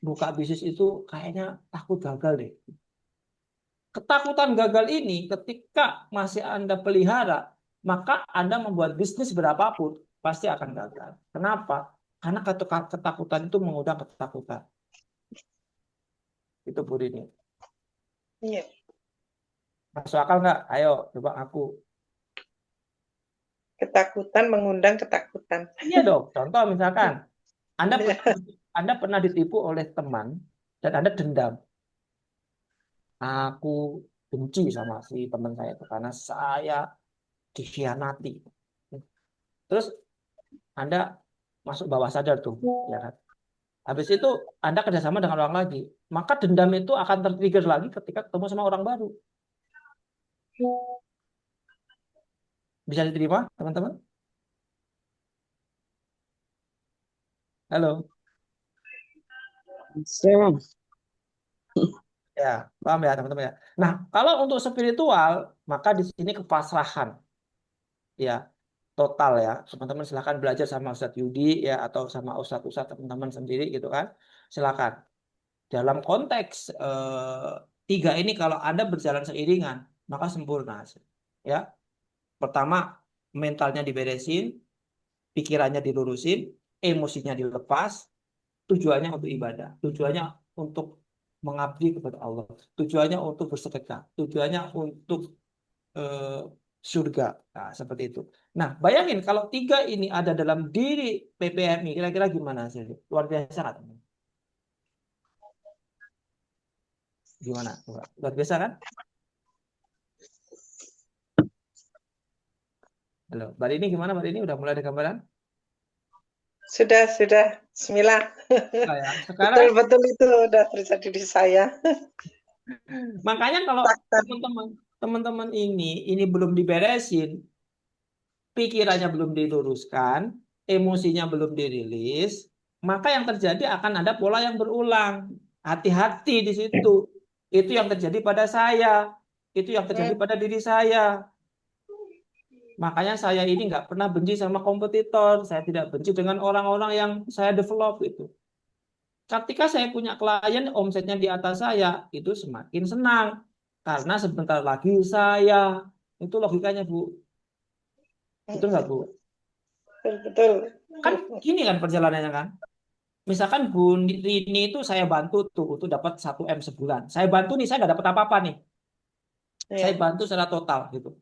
buka bisnis itu kayaknya takut gagal deh. Ketakutan gagal ini ketika masih Anda pelihara, maka Anda membuat bisnis berapapun pasti akan gagal. Kenapa? Karena ketakutan itu mengundang ketakutan. Itu Bu Rini. Iya. Masuk akal nggak? Ayo coba aku. Ketakutan mengundang ketakutan. Iya dong. Contoh misalkan Anda Iya. pernah Anda pernah ditipu oleh teman dan Anda dendam. Aku benci sama si teman saya itu karena saya dikhianati. Terus Anda masuk bawah sadar tuh, ya kan? Habis itu Anda kerjasama dengan orang lagi, maka dendam itu akan tertrigger lagi ketika ketemu sama orang baru. Bisa diterima, teman-teman? Halo, Saya ya, paham ya teman-teman ya. Nah, kalau untuk spiritual, maka di sini kepasrahan, ya, total ya. Teman-teman silakan belajar sama Ustadz Yudi ya atau sama Ustadz-Ustadz teman-teman sendiri gitu kan. Silakan. Dalam konteks tiga ini kalau Anda berjalan seiringan, maka sempurna. Ya, pertama mentalnya diberesin, pikirannya dilurusin, emosinya dilepas, tujuannya untuk ibadah, tujuannya untuk mengabdi kepada Allah, tujuannya untuk bersedekah, tujuannya untuk eh, surga. Nah, seperti itu. Nah, bayangin kalau tiga ini ada dalam diri PPMI, kira-kira gimana hasilnya? Luar biasa kan? Gimana? Luar biasa kan? Halo, Mbak ini gimana? Mbak ini udah mulai ada gambaran? Sudah. Bismillah. Nah, ya. Sekarang Betul itu udah terjadi di saya. makanya kalau Fakta. teman-teman ini belum diberesin, pikirannya belum diluruskan, emosinya belum dirilis, maka yang terjadi akan ada pola yang berulang. Hati-hati di situ. Itu yang terjadi pada saya. Itu yang terjadi pada diri saya. Makanya saya ini nggak pernah benci sama kompetitor. Saya tidak benci dengan orang-orang yang saya develop itu. Ketika saya punya klien, omsetnya di atas saya, itu semakin senang. Karena sebentar lagi saya. Itu logikanya, Bu. Betul nggak, Bu? Betul. Kan gini kan perjalanannya kan. Misalkan Bu Rini itu saya bantu tuh untuk dapat 1 M sebulan. Saya bantu nih, saya nggak dapat apa-apa nih. Saya Ya. bantu secara total gitu.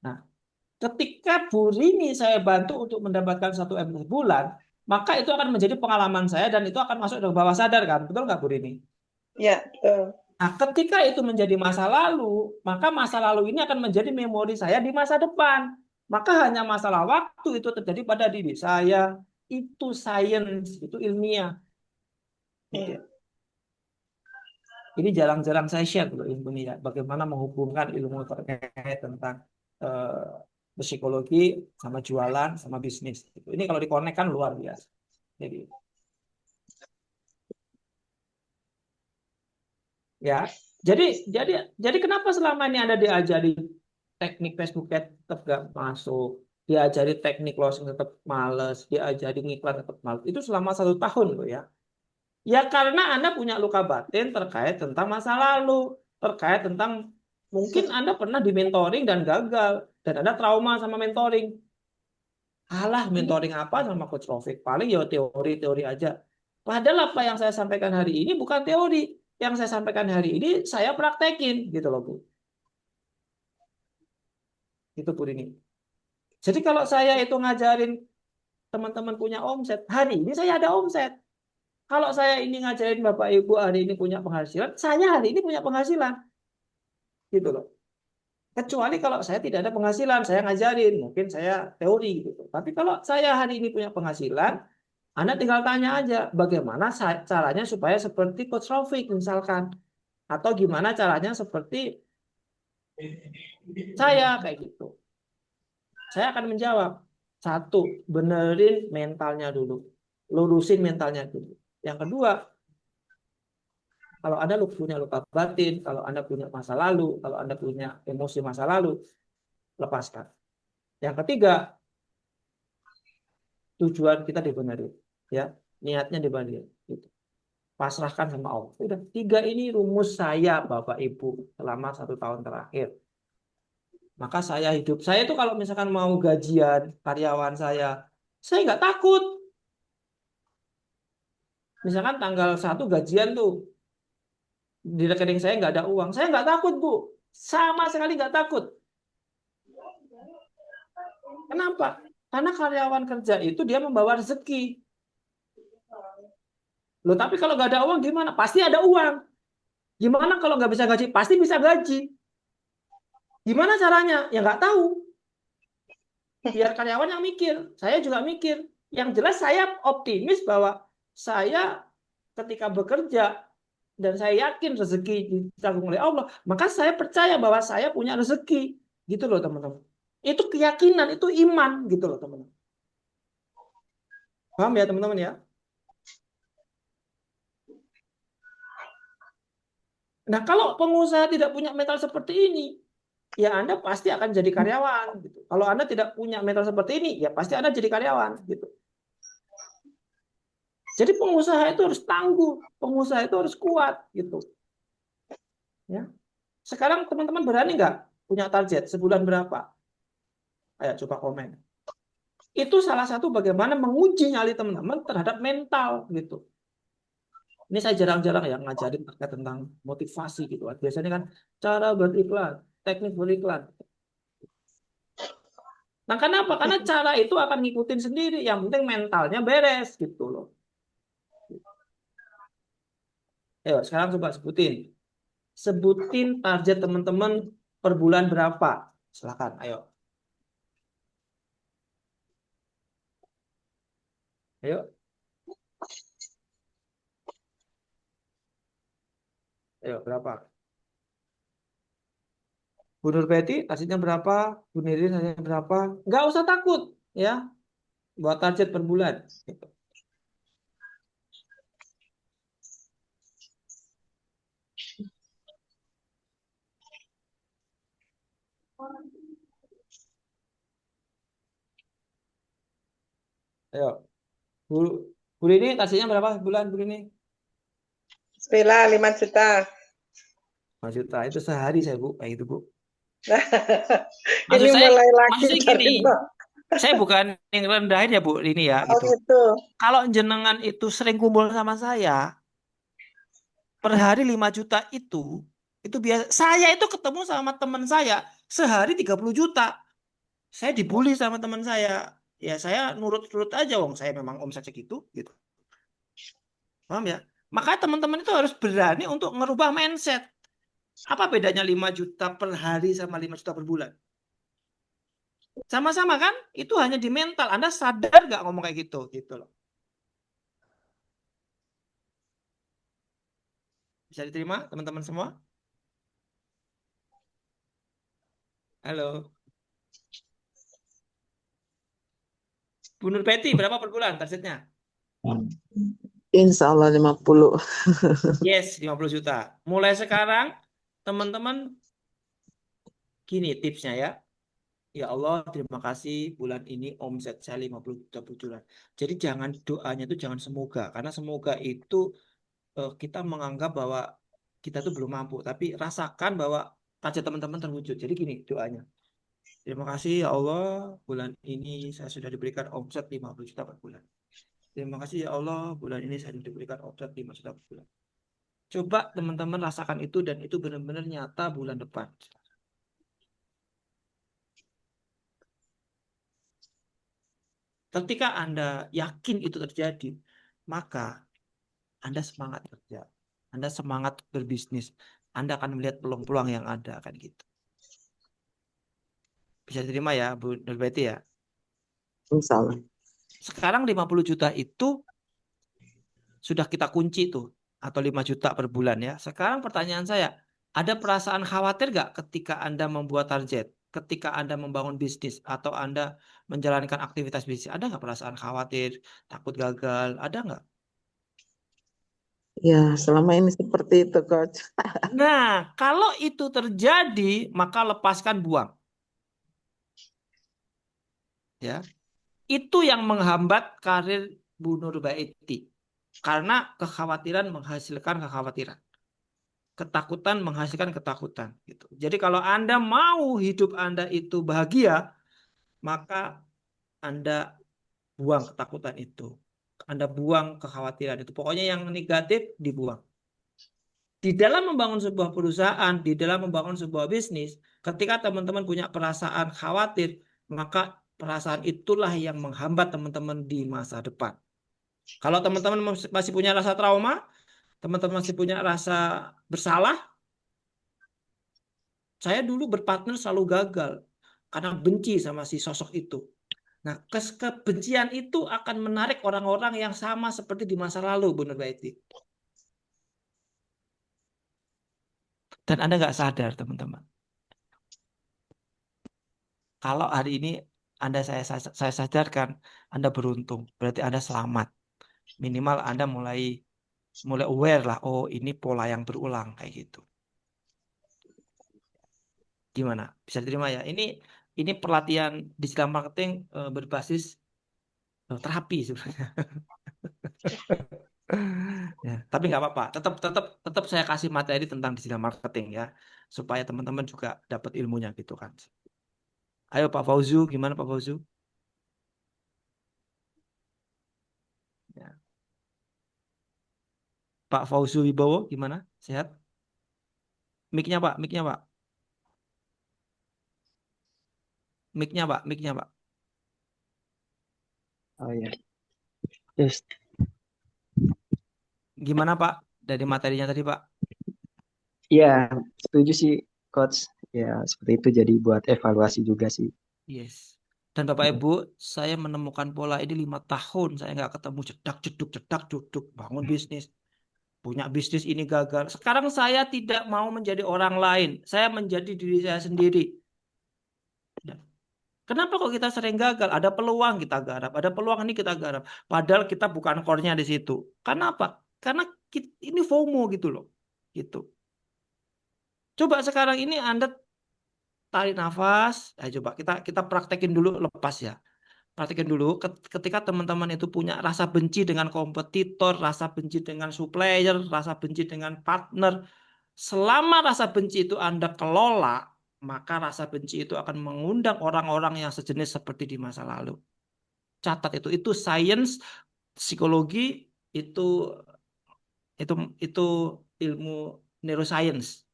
Nah, ketika Bu Rini saya bantu untuk mendapatkan 1 M sebulan, maka itu akan menjadi pengalaman saya dan itu akan masuk ke bawah sadar kan. Betul nggak Bu Rini? Ya, betul. Nah, ketika itu menjadi masa lalu, maka masa lalu ini akan menjadi memori saya di masa depan. Maka hanya masalah waktu itu terjadi pada diri saya. Itu sains, itu ilmiah. Gitu. Ya. Ini jarang-jarang saya share loh ilmu ini ya. Bagaimana menghubungkan ilmu terkait tentang psikologi sama jualan sama bisnis. Ini kalau dikonekkan luar biasa. Jadi ya, jadi kenapa selama ini Anda diajari teknik Facebook Ads tetap gak masuk, diajari teknik closing tetap males, diajari ngiklan tetap males. Itu selama 1 tahun loh ya. Ya karena Anda punya luka batin terkait tentang masa lalu, terkait tentang mungkin Anda pernah di mentoring dan gagal, dan Anda trauma sama mentoring. Alah, mentoring apa sama Coach Rofik? Paling ya teori-teori aja. Padahal apa yang saya sampaikan hari ini bukan teori. Yang saya sampaikan hari ini saya praktekin gitu loh, Bu. Itu Bu ini. Jadi kalau saya itu ngajarin teman-teman punya omset, hari ini saya ada omset. Kalau saya ini ngajarin Bapak Ibu hari ini punya penghasilan, saya hari ini punya penghasilan. Gitu loh. Kecuali kalau saya tidak ada penghasilan, saya ngajarin, mungkin saya teori gitu. Tapi kalau saya hari ini punya penghasilan, Anda tinggal tanya aja bagaimana caranya supaya seperti Coach Rafiq misalkan. Atau gimana caranya seperti saya kayak gitu. Saya akan menjawab. Satu, benerin mentalnya dulu. Lurusin mentalnya dulu. Yang kedua, kalau Anda punya luka batin, kalau Anda punya masa lalu, kalau Anda punya emosi masa lalu, lepaskan. Yang ketiga, tujuan kita dibenerin, ya, niatnya dibenerin. Gitu. Pasrahkan sama Allah. Udah, 3 ini rumus saya, Bapak Ibu, selama 1 tahun terakhir. Maka saya hidup. Saya itu kalau misalkan mau gajian karyawan saya nggak takut. Misalkan tanggal 1 gajian tuh, di rekening saya nggak ada uang. Saya nggak takut, Bu. Sama sekali nggak takut. Kenapa? Karena karyawan kerja itu dia membawa rezeki. Loh, tapi kalau nggak ada uang gimana? Pasti ada uang. Gimana kalau nggak bisa gaji? Pasti bisa gaji. Gimana caranya? Ya nggak tahu. Biar karyawan yang mikir. Saya juga mikir. Yang jelas saya optimis bahwa saya ketika bekerja dan saya yakin rezeki ditanggung oleh Allah, maka saya percaya bahwa saya punya rezeki. Gitu loh, teman-teman. Itu keyakinan, itu iman gitu loh, teman-teman. Paham ya, teman-teman ya? Nah, kalau pengusaha tidak punya mental seperti ini, ya Anda pasti akan jadi karyawan gitu. Kalau Anda tidak punya mental seperti ini, ya pasti Anda jadi karyawan gitu. Jadi pengusaha itu harus tangguh, pengusaha itu harus kuat gitu. Ya. Sekarang teman-teman berani nggak punya target sebulan berapa? Ayo coba komen. Itu salah satu bagaimana menguji nyali teman-teman terhadap mental gitu. Ini saya jarang-jarang ya ngajarin terkait tentang motivasi gitu. Biasanya kan cara beriklan, teknik beriklan. Nah, kenapa? Karena cara itu akan ngikutin sendiri. Yang penting mentalnya beres gitu loh. Ayo, sekarang coba sebutin. Sebutin target teman-teman per bulan berapa. Silakan, ayo. Ayo, ayo berapa? Bu Nur Betty, targetnya berapa? Bu Nirin, targetnya berapa? Nggak usah takut, ya. Buat target per bulan. Gitu. Ayo, Bu, Bu Rini, targetnya berapa bulan, Bu Rini? Bismillah 5 juta. 5 juta, itu sehari saya, Bu. Kayak itu, Bu. Ini mulai lagi Maksud saya dari gini, nol. saya bukan yang rendahin ya, Bu Rini ya, Oh gitu. gitu. Kalau jenengan itu sering kumpul sama saya, per hari 5 juta itu biasa. Saya itu ketemu sama teman saya sehari 30 juta. Saya dibully sama teman saya. Ya saya nurut-nurut aja, wong saya memang omset segitu gitu. Paham ya? Maka teman-teman itu harus berani untuk ngerubah mindset. Apa bedanya 5 juta per hari sama 5 juta per bulan? Sama-sama kan? Itu hanya di mental. Anda sadar nggak ngomong kayak gitu? Gitu loh. Bisa diterima teman-teman semua? Halo. Bu Nur Betty, berapa per bulan targetnya? Insya Allah 50. Yes, 50 juta. Mulai sekarang, teman-teman, gini tipsnya ya. Ya Allah, terima kasih bulan ini omset saya 50 juta per bulan. Jadi jangan doanya itu jangan semoga. Karena semoga itu kita menganggap bahwa kita tuh belum mampu. Tapi rasakan bahwa target teman-teman terwujud. Jadi gini doanya. Terima kasih ya Allah, bulan ini saya sudah diberikan omset 50 juta per bulan. Terima kasih ya Allah, bulan ini saya diberikan omset 5 juta per bulan. Coba teman-teman rasakan itu dan itu benar-benar nyata bulan depan. Ketika Anda yakin itu terjadi, maka Anda semangat kerja. Anda semangat berbisnis. Anda akan melihat peluang-peluang yang ada kan gitu. Bisa diterima ya, Bu Nurbeti ya. Insya Allah. Sekarang 50 juta itu sudah kita kunci tuh. Atau 5 juta per bulan ya. Sekarang pertanyaan saya, ada perasaan khawatir nggak ketika Anda membuat target? Ketika Anda membangun bisnis atau Anda menjalankan aktivitas bisnis, ada nggak perasaan khawatir, takut gagal? Ada nggak? Ya, selama ini seperti itu, Coach. Nah, kalau itu terjadi, maka lepaskan buang. Ya. Itu yang menghambat karir Bu Nurbaiti. Karena kekhawatiran menghasilkan kekhawatiran. Ketakutan menghasilkan ketakutan. Gitu. Jadi kalau Anda mau hidup Anda itu bahagia, maka Anda buang ketakutan itu. Anda buang kekhawatiran itu. Pokoknya yang negatif dibuang. Di dalam membangun sebuah perusahaan, di dalam membangun sebuah bisnis, ketika teman-teman punya perasaan khawatir, maka perasaan itulah yang menghambat teman-teman di masa depan. Kalau teman-teman masih punya rasa trauma, teman-teman masih punya rasa bersalah, saya dulu berpartner selalu gagal karena benci sama si sosok itu. Nah, kebencian itu akan menarik orang-orang yang sama seperti di masa lalu, Bu Nurbaiti. Dan Anda nggak sadar, teman-teman. Kalau hari ini saya sadarkan, Anda beruntung. Berarti Anda selamat. Minimal Anda mulai aware lah. Oh, ini pola yang berulang kayak gitu. Gimana? Bisa diterima ya? Ini pelatihan digital marketing berbasis terapi sebenarnya. Ya, tapi nggak apa-apa. Tetap saya kasih materi tentang digital marketing ya, supaya teman-teman juga dapat ilmunya gitu kan. Ayo Pak Fauzu, gimana Pak Fauzu? Ya. Pak Fauzu Wibowo gimana? Sehat? Mic-nya Pak, mic-nya Pak, mic-nya Pak, mic-nya Pak. Oh ya, yes. Gimana Pak? Dari materinya tadi Pak? Ya, setuju sih, Coach. Ya, seperti itu jadi buat evaluasi juga sih. Yes. Dan Bapak Ibu, saya menemukan pola ini 5 tahun. Saya nggak ketemu cedak jeduk bangun bisnis. Punya bisnis ini gagal. Sekarang saya tidak mau menjadi orang lain. Saya menjadi diri saya sendiri. Kenapa kok kita sering gagal? Ada peluang kita garap, ada peluang ini kita garap. Padahal kita bukan core-nya di situ. Kenapa? Karena ini FOMO gitu loh. Gitu. Coba sekarang ini Anda tarik nafas. Coba kita praktekin dulu lepas ya. Praktekin dulu ketika teman-teman itu punya rasa benci dengan kompetitor, rasa benci dengan supplier, rasa benci dengan partner. Selama rasa benci itu Anda kelola, maka rasa benci itu akan mengundang orang-orang yang sejenis seperti di masa lalu. Catat itu sains, psikologi, itu itu ilmu neuroscience.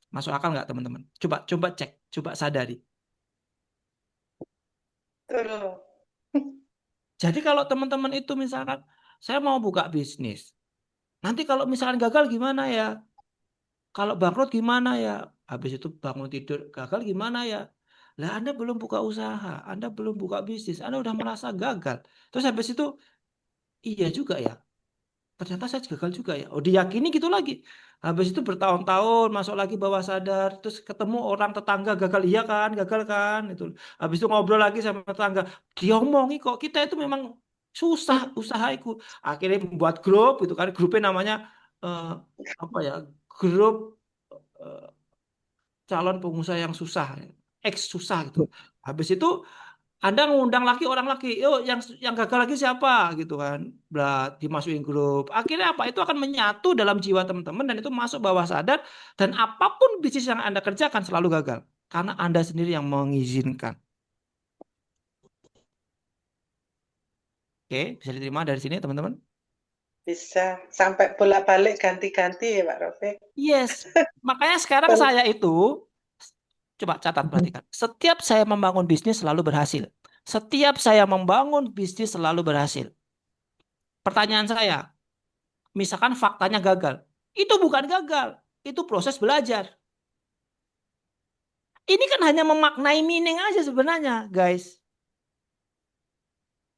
Masuk akal nggak teman-teman? Coba cek, coba sadari. Betul. Jadi kalau teman-teman itu misalkan saya mau buka bisnis, nanti kalau misalkan gagal gimana ya? Kalau bangkrut gimana ya? Habis itu bangun tidur gagal gimana ya? Lah Anda belum buka usaha, Anda belum buka bisnis, Anda udah merasa gagal. Terus habis itu iya juga ya. Ternyata saya gagal juga ya. Oh diyakini gitu lagi. Habis itu bertahun-tahun masuk lagi bawah sadar, terus ketemu orang tetangga gagal iya kan, gagal kan itu. Habis itu ngobrol lagi sama tetangga, diomongi kok kita itu memang susah usaha itu. Akhirnya membuat grup gitu kan, grupnya namanya eh, apa ya? Grup eh, calon pengusaha yang susah, X susah gitu. Habis itu Anda ngundang lagi orang lagi, yuk yang gagal lagi siapa gitu kan, Blah, dimasukin grup. Akhirnya apa? Itu akan menyatu dalam jiwa teman-teman dan itu masuk bawah sadar dan apapun bisnis yang Anda kerjakan selalu gagal karena Anda sendiri yang mengizinkan. Oke, bisa diterima dari sini teman-teman? Bisa sampai bolak-balik ganti-ganti ya Pak Rafiq. Yes. Makanya sekarang saya itu coba catat perhatikan. Setiap saya membangun bisnis selalu berhasil. Setiap saya membangun bisnis selalu berhasil. Pertanyaan saya, misalkan faktanya gagal. Itu bukan gagal, itu proses belajar. Ini kan hanya memaknai meaning aja sebenarnya, guys.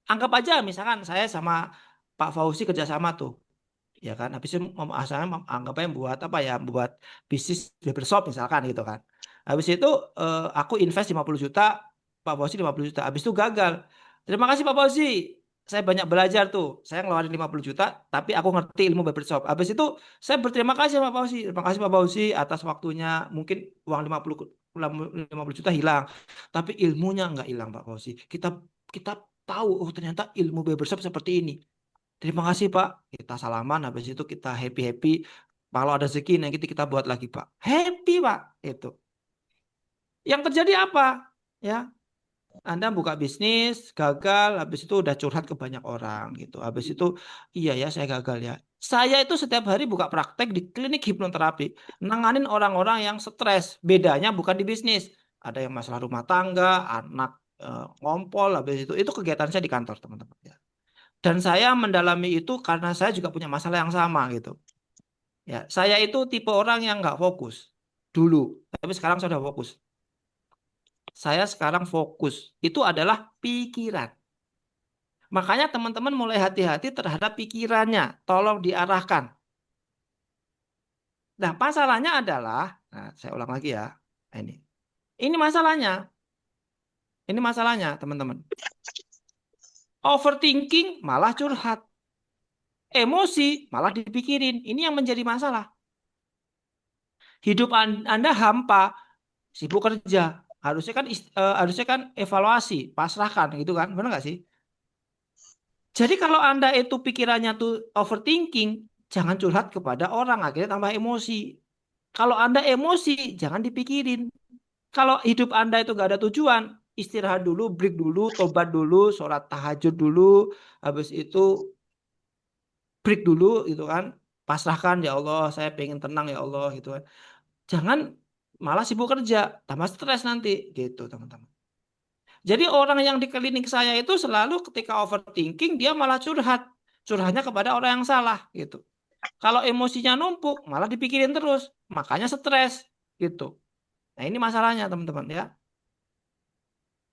Anggap aja misalkan saya sama Pak Fauzi kerjasama tuh. Ya kan, habis itu asalnya anggapnya buat apa ya, buat bisnis barbershop misalkan gitu kan. Habis itu aku invest 50 juta, Pak Fauzi 50 juta. Habis itu gagal. Terima kasih Pak Fauzi. Saya banyak belajar tuh. Saya ngeluarin 50 juta, tapi aku ngerti ilmu barbershop. Habis itu saya berterima kasih Pak Fauzi. Terima kasih Pak Fauzi atas waktunya. Mungkin uang 50 juta hilang. Tapi ilmunya nggak hilang, Pak Fauzi. Kita kita tahu, oh ternyata ilmu barbershop seperti ini. Terima kasih, Pak. Kita salaman, habis itu kita happy-happy. Kalau ada rezeki, nanti kita buat lagi, Pak. Happy, Pak. Itu. Yang terjadi apa? Ya, Anda buka bisnis, gagal, habis itu udah curhat ke banyak orang gitu. Habis itu, iya ya saya gagal ya. Saya itu setiap hari buka praktek di klinik hipnoterapi, nanganin orang-orang yang stres. Bedanya bukan di bisnis. Ada yang masalah rumah tangga, anak ngompol, habis itu kegiatan saya di kantor, teman-teman. Ya. Dan saya mendalami itu karena saya juga punya masalah yang sama gitu. Ya, saya itu tipe orang yang nggak fokus dulu, tapi sekarang saya sudah fokus. Saya sekarang fokus. Itu adalah pikiran. Makanya teman-teman mulai hati-hati terhadap pikirannya. Tolong diarahkan. Nah, masalahnya adalah, nah, saya ulang lagi ya. Ini. Ini masalahnya. Ini masalahnya, teman-teman. Overthinking malah curhat. Emosi malah dipikirin. Ini yang menjadi masalah. Hidup Anda hampa, sibuk kerja. Harusnya kan evaluasi, pasrahkan gitu kan. Benar nggak sih? Jadi kalau Anda itu pikirannya tuh overthinking, jangan curhat kepada orang, akhirnya tambah emosi. Kalau Anda emosi, jangan dipikirin. Kalau hidup Anda itu nggak ada tujuan, istirahat dulu, break dulu, tobat dulu, sholat tahajud dulu, habis itu break dulu gitu kan. Pasrahkan ya Allah, saya pengen tenang ya Allah gitu kan. Jangan malah sibuk kerja, tambah stres nanti gitu teman-teman. Jadi orang yang di klinik saya itu selalu ketika overthinking dia malah curhat. Curhatnya kepada orang yang salah gitu. Kalau emosinya numpuk malah dipikirin terus. Makanya stres gitu. Nah, ini masalahnya teman-teman ya.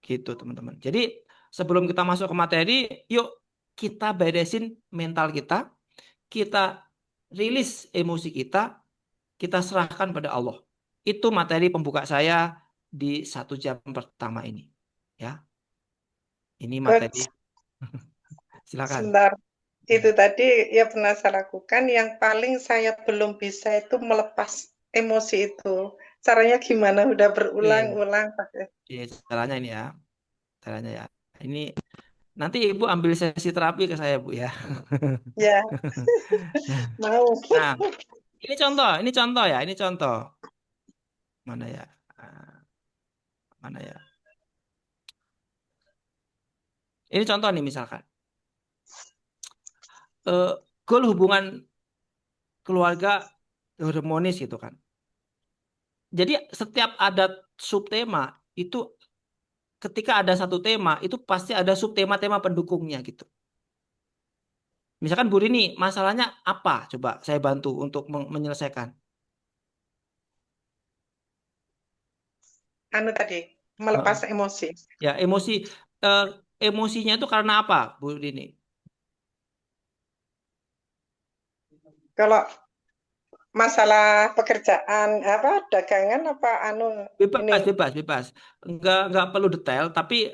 Gitu teman-teman. Jadi sebelum kita masuk ke materi, yuk kita beresin mental kita, kita rilis emosi kita serahkan pada Allah. Itu materi pembuka saya di 1 jam pertama ini. Ya, ini materi. Coach, Silakan. sebentar. Itu tadi ya pernah saya lakukan. Yang paling saya belum bisa itu melepas emosi itu. Caranya gimana? Udah Oke, berulang-ulang pakai. caranya ini ya, caranya ya. Ini nanti Ibu ambil sesi terapi ke saya, Bu ya. Ya, mau. Nah, ini contoh ya, ini contoh. Mana ya? Ah, mana ya? Ini contoh nih misalkan. Goal hubungan keluarga harmonis gitu kan. Jadi setiap ada subtema itu ketika ada satu tema itu pasti ada subtema-tema pendukungnya gitu. Misalkan Bu Rini, masalahnya apa? Coba saya bantu untuk menyelesaikan. Anu tadi, Heeh. melepas emosi. Ya, eh, emosinya itu karena apa, Bu Rini? Kalau masalah pekerjaan apa dagangan apa anu ini Bebas. Enggak perlu detail, tapi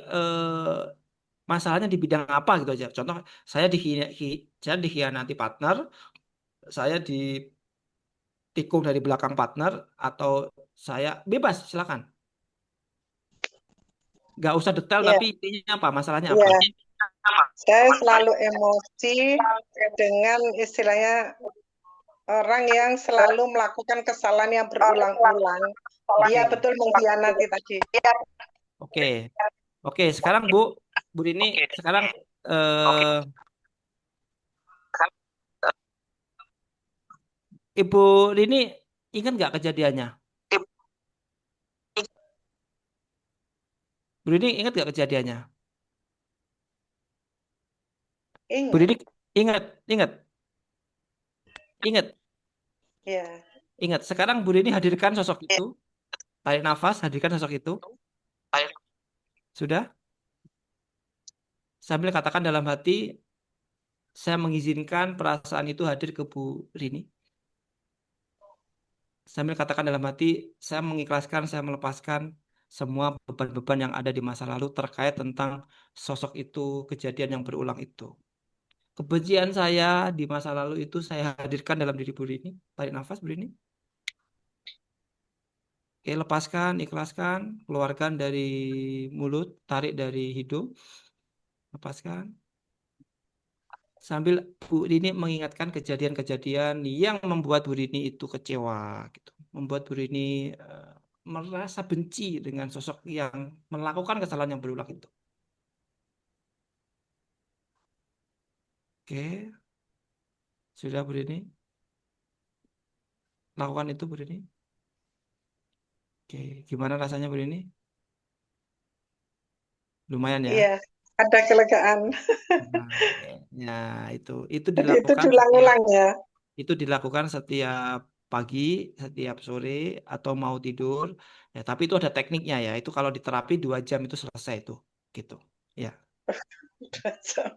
masalahnya di bidang apa gitu aja. Contoh, saya dikhianati partner, saya ditikung dari belakang partner, atau saya bebas, silakan. Nggak usah detail, ya tapi intinya apa? Masalahnya apa? ya saya selalu emosi dengan istilahnya orang yang selalu melakukan kesalahan yang berulang-ulang. Dia Oke, betul mengkhianati tadi. oke, oke. Sekarang Bu Rini, sekarang eh, Ibu Rini ingat nggak kejadiannya? Bu Rini ingat nggak kejadiannya? Bu Ingat, Rini ingat, ingat, ingat, ya. ingat. Sekarang Bu Rini hadirkan sosok itu, tarik nafas, hadirkan sosok itu. Sudah? Sambil katakan dalam hati, saya mengizinkan perasaan itu hadir ke Bu Rini. Sambil katakan dalam hati, saya mengikhlaskan, saya melepaskan semua beban-beban yang ada di masa lalu terkait tentang sosok itu, kejadian yang berulang itu. Kebencian saya di masa lalu itu saya hadirkan dalam diri Bu Rini. Tarik nafas, Bu Rini. Oke, lepaskan, ikhlaskan, keluarkan dari mulut, tarik dari hidung, lepaskan. Sambil Bu Rini mengingatkan kejadian-kejadian yang membuat Bu Rini itu kecewa, gitu. Membuat Bu Rini merasa benci dengan sosok yang melakukan kesalahan yang berulang itu. Oke, sudah Bu Rini? Lakukan itu Bu Rini? Oke, gimana rasanya Bu Rini? Lumayan ya? Iya, ada kelegaan. Nah, ya itu Itu dilakukan setiap diulang-ulang ya. itu dilakukan setiap pagi, setiap sore atau mau tidur. Ya, tapi itu ada tekniknya ya. Itu kalau diterapi 2 jam itu selesai itu, gitu. Ya.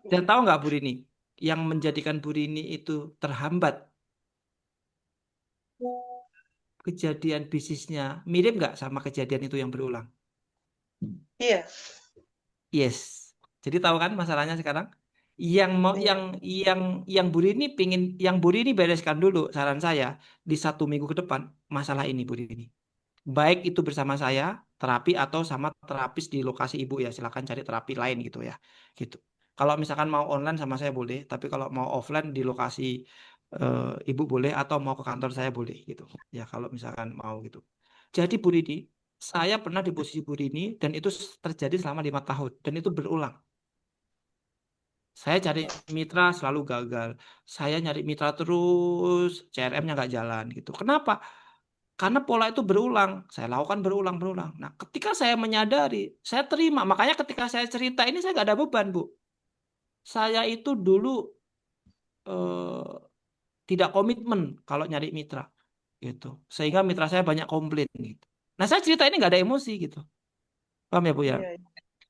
Dan tahu nggak Bu Rini, yang menjadikan Bu Rini itu terhambat kejadian bisnisnya mirip nggak sama kejadian itu yang berulang? Iya, Yes. Jadi tahu kan masalahnya sekarang? Yang mau iya, yang Bu Rini pingin, yang Bu Rini bereskan dulu, saran saya di 1 minggu ke depan masalah ini Bu Rini. Baik itu bersama saya terapi atau sama terapis di lokasi ibu ya, silakan cari terapi lain gitu ya, gitu. Kalau misalkan mau online sama saya boleh, tapi kalau mau offline di lokasi ibu boleh, atau mau ke kantor saya boleh gitu ya, kalau misalkan mau gitu. Jadi Bu Rini, saya pernah di posisi Bu Rini dan itu terjadi selama 5 tahun dan itu berulang. Saya cari mitra selalu gagal. Saya nyari mitra terus, CRM-nya nggak jalan gitu. Kenapa? Karena pola itu berulang. Saya lakukan berulang-berulang. Nah, ketika saya menyadari, saya terima. Makanya ketika saya cerita ini saya nggak ada beban, Bu. Saya itu dulu eh, tidak komitmen kalau nyari mitra, gitu. Sehingga mitra saya banyak komplain, gitu. Nah, saya cerita ini nggak ada emosi, gitu. Paham ya, Bu ya? iya,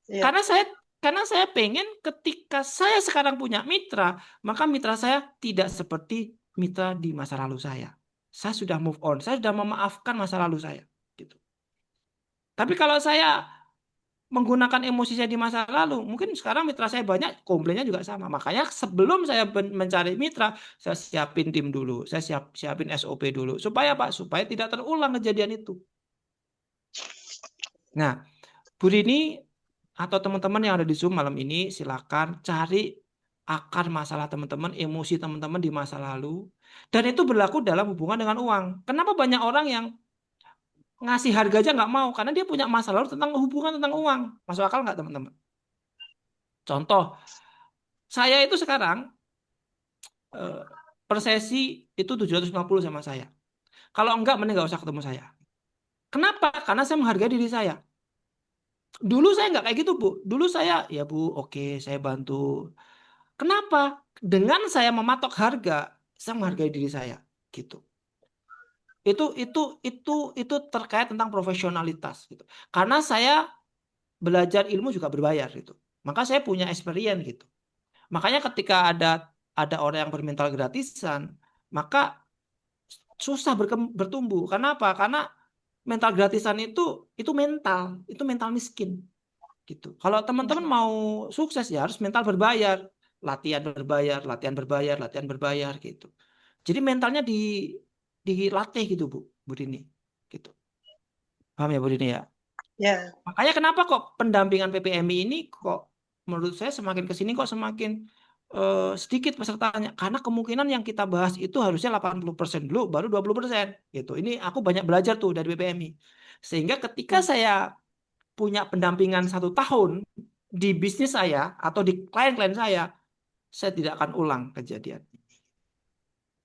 iya, Karena saya karena saya pengen ketika saya sekarang punya mitra, maka mitra saya tidak seperti mitra di masa lalu saya. Saya sudah move on, saya sudah memaafkan masa lalu saya, gitu. Tapi kalau saya menggunakan emosi saya di masa lalu, mungkin sekarang mitra saya banyak, komplainnya juga sama. Makanya sebelum saya mencari mitra, saya siapin tim dulu, saya siapin SOP dulu, supaya apa? Supaya tidak terulang kejadian itu. Nah, Bu Rini atau teman-teman yang ada di Zoom malam ini, silakan cari akar masalah teman-teman, emosi teman-teman di masa lalu, dan itu berlaku dalam hubungan dengan uang. Kenapa banyak orang yang ngasih harga aja nggak mau? Karena dia punya masa lalu tentang hubungan tentang uang. Masuk akal nggak teman-teman? Contoh, saya itu sekarang eh, per sesi itu 750 sama saya. Kalau enggak, mending nggak usah ketemu saya. Kenapa? Karena saya menghargai diri saya. Dulu saya nggak kayak gitu, Bu. Dulu saya, ya Bu, oke, saya bantu. Kenapa? Dengan saya mematok harga, saya menghargai diri saya, gitu. Itu terkait tentang profesionalitas, gitu. Karena saya belajar ilmu juga berbayar, gitu. Maka saya punya experience, gitu. Makanya ketika ada orang yang bermental gratisan, maka susah bertumbuh. Kenapa? Karena mental gratisan itu mental miskin, gitu. Kalau teman-teman mau sukses ya harus mental berbayar, latihan berbayar, latihan berbayar, latihan berbayar, gitu. Jadi mentalnya dilatih gitu, Bu Dini, gitu. Paham ya Bu Dini ya? ya, Makanya kenapa kok pendampingan PPMI ini kok menurut saya semakin ke sini kok semakin sedikit pesertanya. Karena kemungkinan yang kita bahas itu harusnya 80% dulu baru 20%, gitu. Ini aku banyak belajar tuh dari PPMI. Sehingga ketika saya punya pendampingan 1 tahun di bisnis saya atau di klien-klien saya tidak akan ulang kejadian.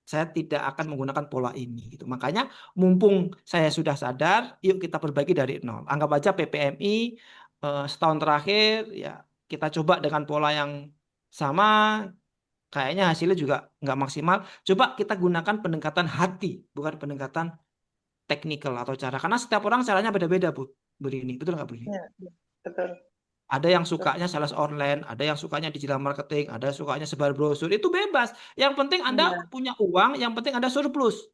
Saya tidak akan menggunakan pola ini, gitu. Makanya mumpung saya sudah sadar, yuk kita perbaiki dari nol. Anggap aja PPMI setahun terakhir ya kita coba dengan pola yang sama, kayaknya hasilnya juga nggak maksimal. Coba kita gunakan pendekatan hati, bukan pendekatan teknikal atau cara. Karena setiap orang caranya beda-beda, Bu. Ini betul nggak, Bu? ya, betul, Ada yang betul. sukanya sales online, ada yang sukanya digital marketing, ada yang sukanya sebar brosur. Itu bebas. Yang penting Anda Iya, punya uang, yang penting Anda surplus.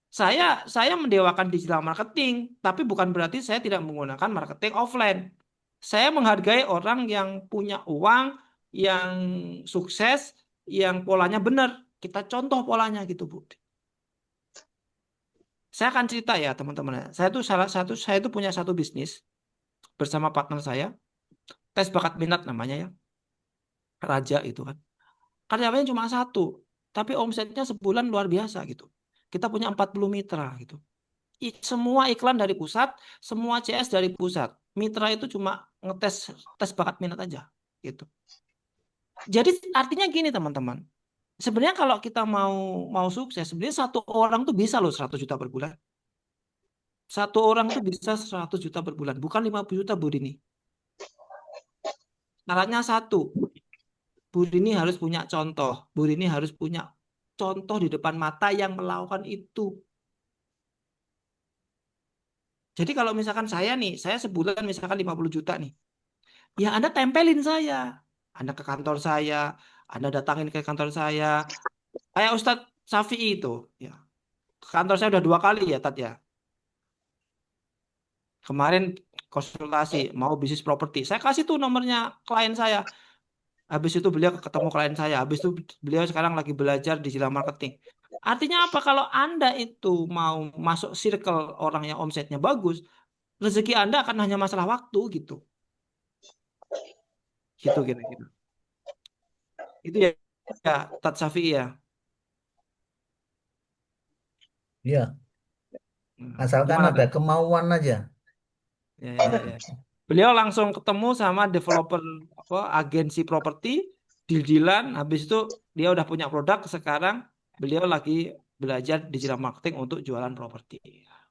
Saya mendewakan digital marketing, tapi bukan berarti saya tidak menggunakan marketing offline. Saya menghargai orang yang punya uang, yang sukses, yang polanya benar. Kita contoh polanya gitu, Bu. Saya akan cerita ya teman-teman. Saya tuh punya satu bisnis bersama partner saya, tes bakat minat namanya ya, Raja itu kan. Karyawannya cuma satu, tapi omsetnya sebulan luar biasa gitu. Kita punya 40 mitra gitu. Semua iklan dari pusat, semua CS dari pusat. Mitra itu cuma ngetes tes bakat minat aja gitu. Jadi artinya gini teman-teman. Sebenarnya kalau kita mau mau sukses, sebenarnya satu orang tuh bisa loh 100 juta per bulan. Satu orang tuh bisa 100 juta per bulan, bukan 50 juta Bu Rini. Syaratnya satu, Bu Rini harus punya contoh. Bu Rini harus punya contoh di depan mata yang melakukan itu. Jadi kalau misalkan saya nih, saya sebulan misalkan 50 juta nih. Ya Anda tempelin saya. Anda ke kantor saya, Anda datangin ke kantor saya. Kayak Ustadz Syafi'i itu. Ya. Ke kantor saya udah 2 kali ya, Tat ya. Kemarin konsultasi, mau bisnis properti. Saya kasih tuh nomornya klien saya. Habis itu beliau ketemu klien saya. Habis itu beliau sekarang lagi belajar digital marketing. Artinya apa? Kalau Anda itu mau masuk circle orang yang omsetnya bagus, rezeki Anda akan hanya masalah waktu gitu. Gitu kira-kira. Itu ya, ya Tat Syafi'i ya. Iya, Hmm, asalkan gimana ada Tat? kemauan aja. Ya, ya, ya. Beliau langsung ketemu sama developer apa agensi properti, deal-dealan, habis itu dia udah punya produk, sekarang beliau lagi belajar digital marketing untuk jualan properti.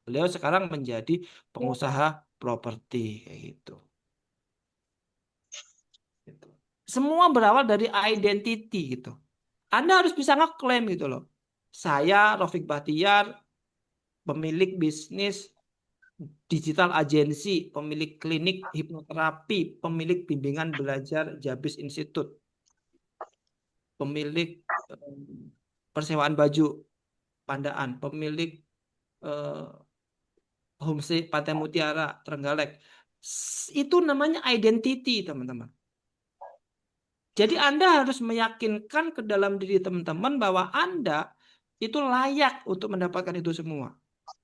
Beliau sekarang menjadi pengusaha properti kayak gitu. Gitu. Semua berawal dari identity gitu. Anda harus bisa ngeklaim gitu loh. Saya Rafiq Bahtiar, pemilik bisnis digital agency, pemilik klinik hipnoterapi, pemilik bimbingan belajar Jabis Institute, pemilik persewaan baju Pandaan, pemilik eh, homestay Pantai Mutiara Trenggalek. Itu namanya identity, teman-teman. Jadi Anda harus meyakinkan ke dalam diri teman-teman bahwa Anda itu layak untuk mendapatkan itu semua.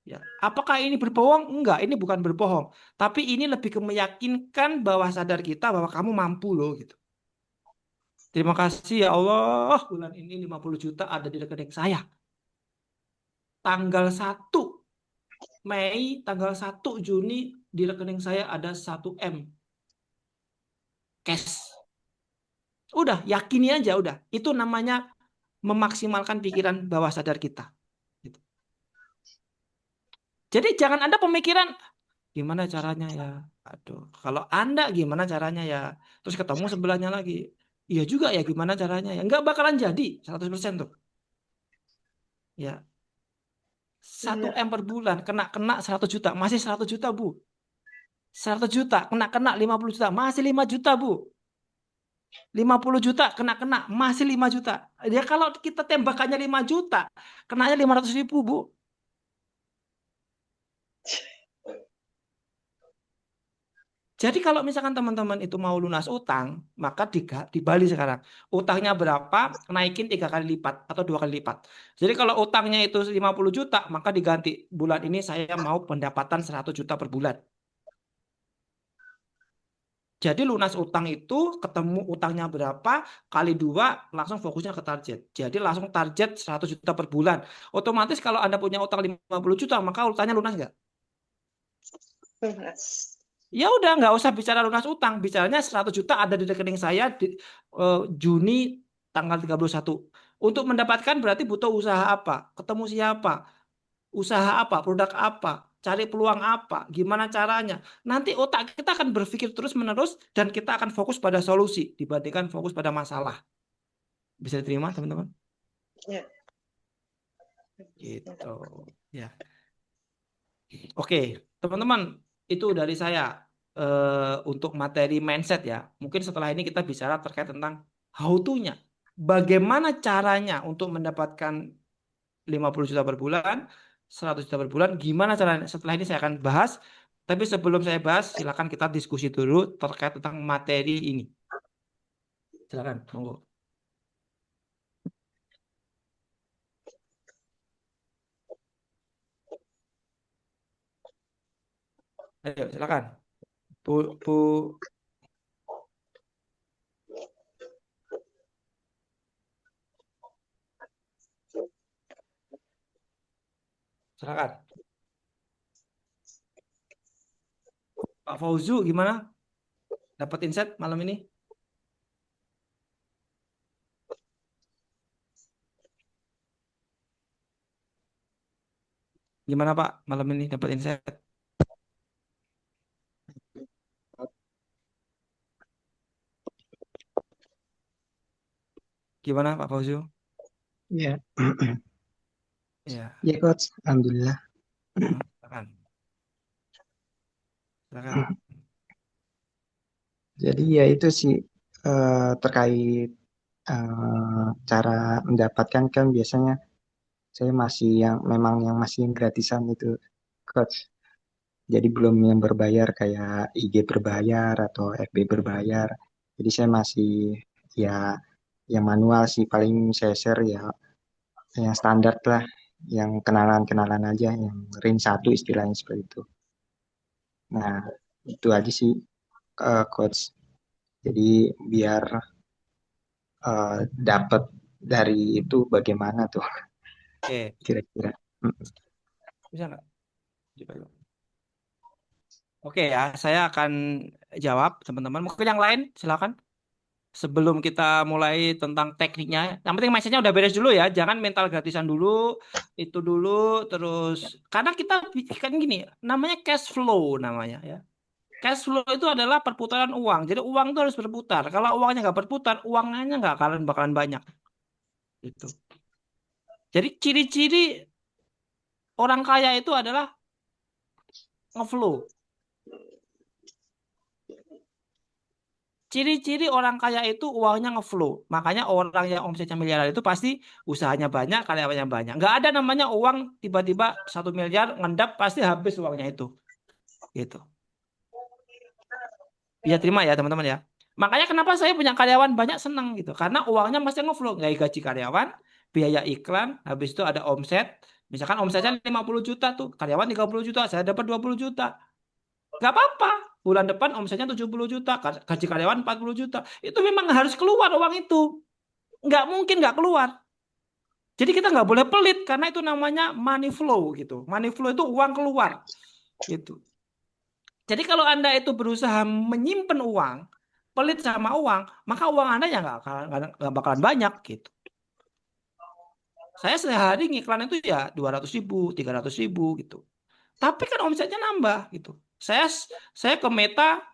Ya. Apakah ini berbohong? Enggak, ini bukan berbohong. Tapi ini lebih ke meyakinkan bawah sadar kita bahwa kamu mampu loh gitu. Terima kasih ya Allah, bulan ini 50 juta ada di rekening saya. Tanggal 1 Mei, tanggal 1 Juni di rekening saya ada 1 M cash. Udah, yakini aja udah. Itu namanya memaksimalkan pikiran bawah sadar kita. Gitu. Jadi jangan Anda pemikiran gimana caranya ya? Aduh, kalau Anda gimana caranya ya? Terus ketemu sebelahnya lagi. Iya juga ya gimana caranya ya? Nggak bakalan jadi 100% tuh. Ya, satu Iya. M per bulan kena 100 juta, masih 100 juta, Bu. 100 juta kena 50 juta, masih 5 juta, Bu. 50 juta kena masih 5 juta. Ya kalau kita tembakannya 5 juta, kenanya 500 ribu, Bu. Jadi kalau misalkan teman-teman itu mau lunas utang, maka di Bali sekarang utangnya berapa, naikin 3 kali lipat atau 2 kali lipat. Jadi kalau utangnya itu 50 juta, maka diganti bulan ini saya mau pendapatan 100 juta per bulan. Jadi lunas utang itu ketemu utangnya berapa kali 2 langsung fokusnya ke target. Jadi langsung target 100 juta per bulan. Otomatis kalau Anda punya utang 50 juta, maka utangnya lunas nggak? Lunas. Ya udah nggak usah bicara lunas utang, bicaranya 100 juta ada di rekening saya di Juni tanggal 31. Untuk mendapatkan berarti butuh usaha apa? Ketemu siapa? Usaha apa? Produk apa? Cari peluang apa? Gimana caranya? Nanti otak kita akan berpikir terus-menerus dan kita akan fokus pada solusi dibandingkan fokus pada masalah. Bisa diterima, teman-teman? Ya. Gitu. Ya. Oke, teman-teman, itu dari saya untuk materi mindset ya. Mungkin setelah ini kita bicara terkait tentang how to-nya. Bagaimana caranya untuk mendapatkan 50 juta per bulan, 100 juta per bulan, gimana caranya? Setelah ini saya akan bahas. Tapi sebelum saya bahas, silakan kita diskusi dulu terkait tentang materi ini. Silakan, monggo. Ayo, silakan. Bu, Bu, silakan. Pak Fauzu gimana? Dapat insight malam ini? Gimana Pak malam ini dapat insight? Gimana Pak Fauzu? Ya, Ya, ya coach, alhamdulillah. silakan. Silakan. Jadi ya itu sih terkait cara mendapatkan kan biasanya saya masih yang memang yang masih yang gratisan itu coach. Jadi belum yang berbayar kayak IG berbayar atau FB berbayar. Jadi saya masih ya yang manual sih paling saya share ya yang standar lah, yang kenalan-kenalan aja, yang ring satu istilahnya seperti itu. Nah, itu aja sih coach. Jadi biar dapat dari itu bagaimana tuh Oke, kira-kira. Mm. bisa nggak? Coba dulu. Oke ya, saya akan jawab teman-teman. Mungkin yang lain silakan. Sebelum kita mulai tentang tekniknya, yang penting mindsetnya udah beres dulu ya. Jangan mental gratisan dulu, itu dulu, terus karena kita kan gini, namanya cash flow namanya ya. Cash flow itu adalah perputaran uang. Jadi uang itu harus berputar. Kalau uangnya nggak berputar, uangnya nggak bakalan banyak. Itu. Jadi ciri-ciri orang kaya itu adalah ngeflow. Ciri-ciri orang kaya itu uangnya ngeflow. Makanya orang yang omsetnya miliaran itu pasti usahanya banyak, karyawannya banyak. Nggak ada namanya uang tiba-tiba 1 miliar ngendap pasti habis uangnya itu. Gitu. Bisa terima ya teman-teman ya. Makanya kenapa saya punya karyawan banyak senang gitu. Karena uangnya masih ngeflow. Nggak gaji karyawan, biaya iklan, habis itu ada omset. Misalkan omsetnya 50 juta tuh, karyawan 30 juta, saya dapat 20 juta. Nggak apa-apa. Bulan depan omsetnya 70 juta, gaji karyawan 40 juta. Itu memang harus keluar uang itu. Nggak mungkin nggak keluar. Jadi kita nggak boleh pelit karena itu namanya money flow gitu. Money flow itu uang keluar gitu. Jadi kalau Anda itu berusaha menyimpan uang, pelit sama uang, maka uang Anda ya nggak bakalan banyak gitu. Saya sehari ngiklan itu ya 200.000, 300.000 gitu. Tapi kan omsetnya nambah gitu. Saya saya ke Meta,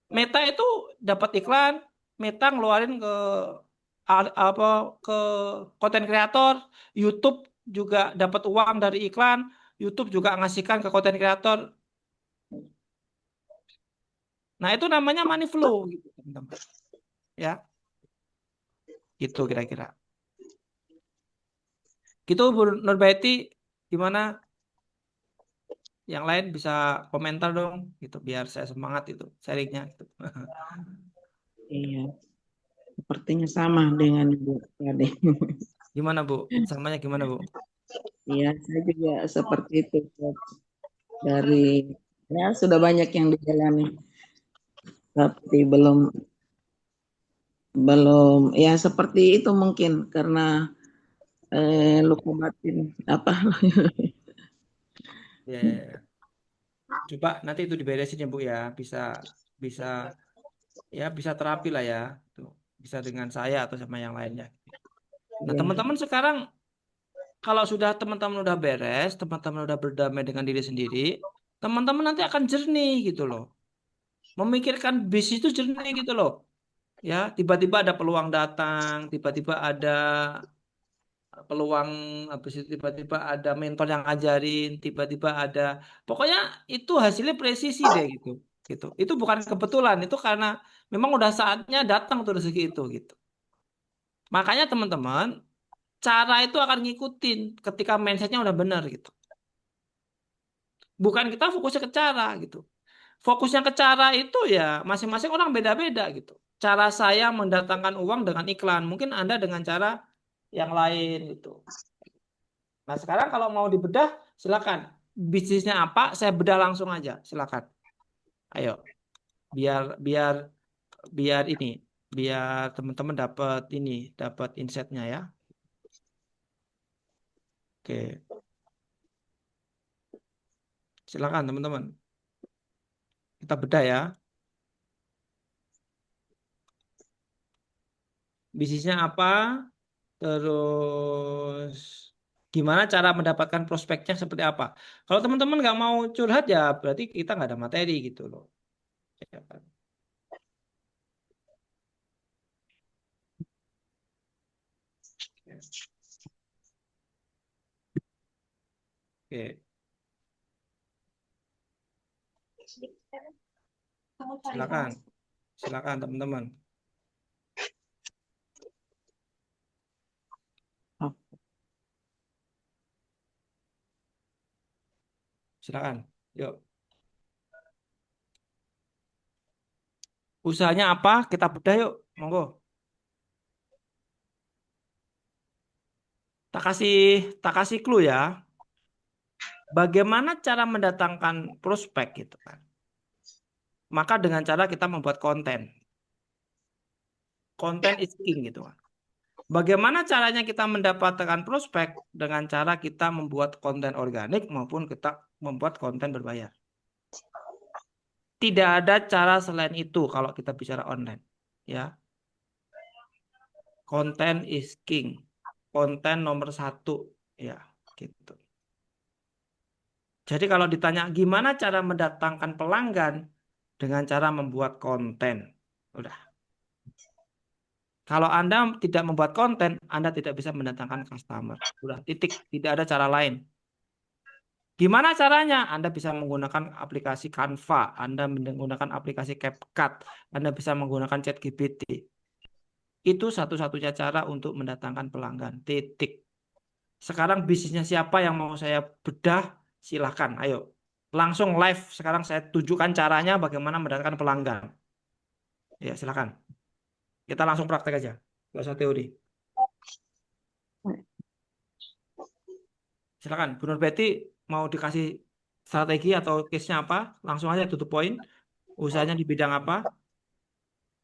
Meta itu dapat iklan, Meta ngeluarin ke apa ke konten kreator, YouTube juga dapat uang dari iklan, YouTube juga ngasihkan ke konten kreator. Nah, itu namanya money flow gitu, teman-teman. Ya, gitu kira-kira. Gitu Bu Nurbaiti, gimana? Yang lain bisa komentar dong, gitu biar saya semangat itu sharingnya. Gitu. Iya, sepertinya sama dengan Ibu tadi. Gimana Bu? Samanya gimana Bu? Iya, saya juga seperti itu, Coach. Dari ya sudah banyak yang dijalani, tapi belum belum ya seperti itu mungkin karena luka batin apa Ya, ya, ya. Coba nanti itu diberesin ya Bu ya, bisa bisa bisa terapi lah ya, tuh bisa dengan saya atau sama yang lainnya. Nah ya. teman-teman sekarang kalau sudah teman-teman udah beres, teman-teman udah berdamai dengan diri sendiri, teman-teman nanti akan jernih gitu loh, memikirkan bisnis itu jernih gitu loh, ya tiba-tiba ada peluang datang, tiba-tiba ada peluang, habis itu tiba-tiba ada mentor yang ngajarin, tiba-tiba ada, pokoknya itu hasilnya presisi deh gitu. Gitu. Itu bukan kebetulan, itu karena memang udah saatnya datang tuh rezeki itu gitu. Makanya teman-teman, cara itu akan ngikutin ketika mindsetnya udah benar gitu. Bukan kita fokusnya ke cara gitu. Fokusnya ke cara itu ya masing-masing orang beda-beda gitu. Cara saya mendatangkan uang dengan iklan, mungkin Anda dengan cara yang lain gitu. Nah, sekarang kalau mau dibedah, silakan. Bisnisnya apa? Saya bedah langsung aja, silakan. Ayo, biar biar biar ini, biar teman-teman dapat insight-nya ya. Oke, silakan teman-teman. Kita bedah ya. Bisnisnya apa? Terus gimana cara mendapatkan prospeknya seperti apa? Kalau teman-teman nggak mau curhat ya berarti kita nggak ada materi gitu loh. Ya kan? Oke, silakan, silakan teman-teman. Silakan. Yuk. Usahanya apa? Kita bedah yuk. Monggo. Tak kasih clue ya. Bagaimana cara mendatangkan prospek gitu kan? Maka dengan cara kita membuat konten. Konten is king gitu kan. Bagaimana caranya kita mendapatkan prospek dengan cara kita membuat konten organik maupun kita membuat konten berbayar. Tidak ada cara selain itu kalau kita bicara online. Ya, konten is king. Konten nomor satu. Ya, gitu. Jadi kalau ditanya gimana cara mendatangkan pelanggan dengan cara membuat konten. Udah. Kalau Anda tidak membuat konten, Anda tidak bisa mendatangkan customer. Udah, titik. Tidak ada cara lain. Gimana caranya? Anda bisa menggunakan aplikasi Canva, Anda menggunakan aplikasi CapCut, Anda bisa menggunakan ChatGPT. Itu satu-satunya cara untuk mendatangkan pelanggan. Titik. Sekarang bisnisnya siapa yang mau saya bedah? Silahkan, ayo. Langsung live. Sekarang saya tunjukkan caranya bagaimana mendatangkan pelanggan. Ya, silahkan. Kita langsung praktek aja. Gak usah teori. Silakan, Bu Nur Betty mau dikasih strategi atau case-nya apa? Langsung aja tutup poin. Usahanya di bidang apa?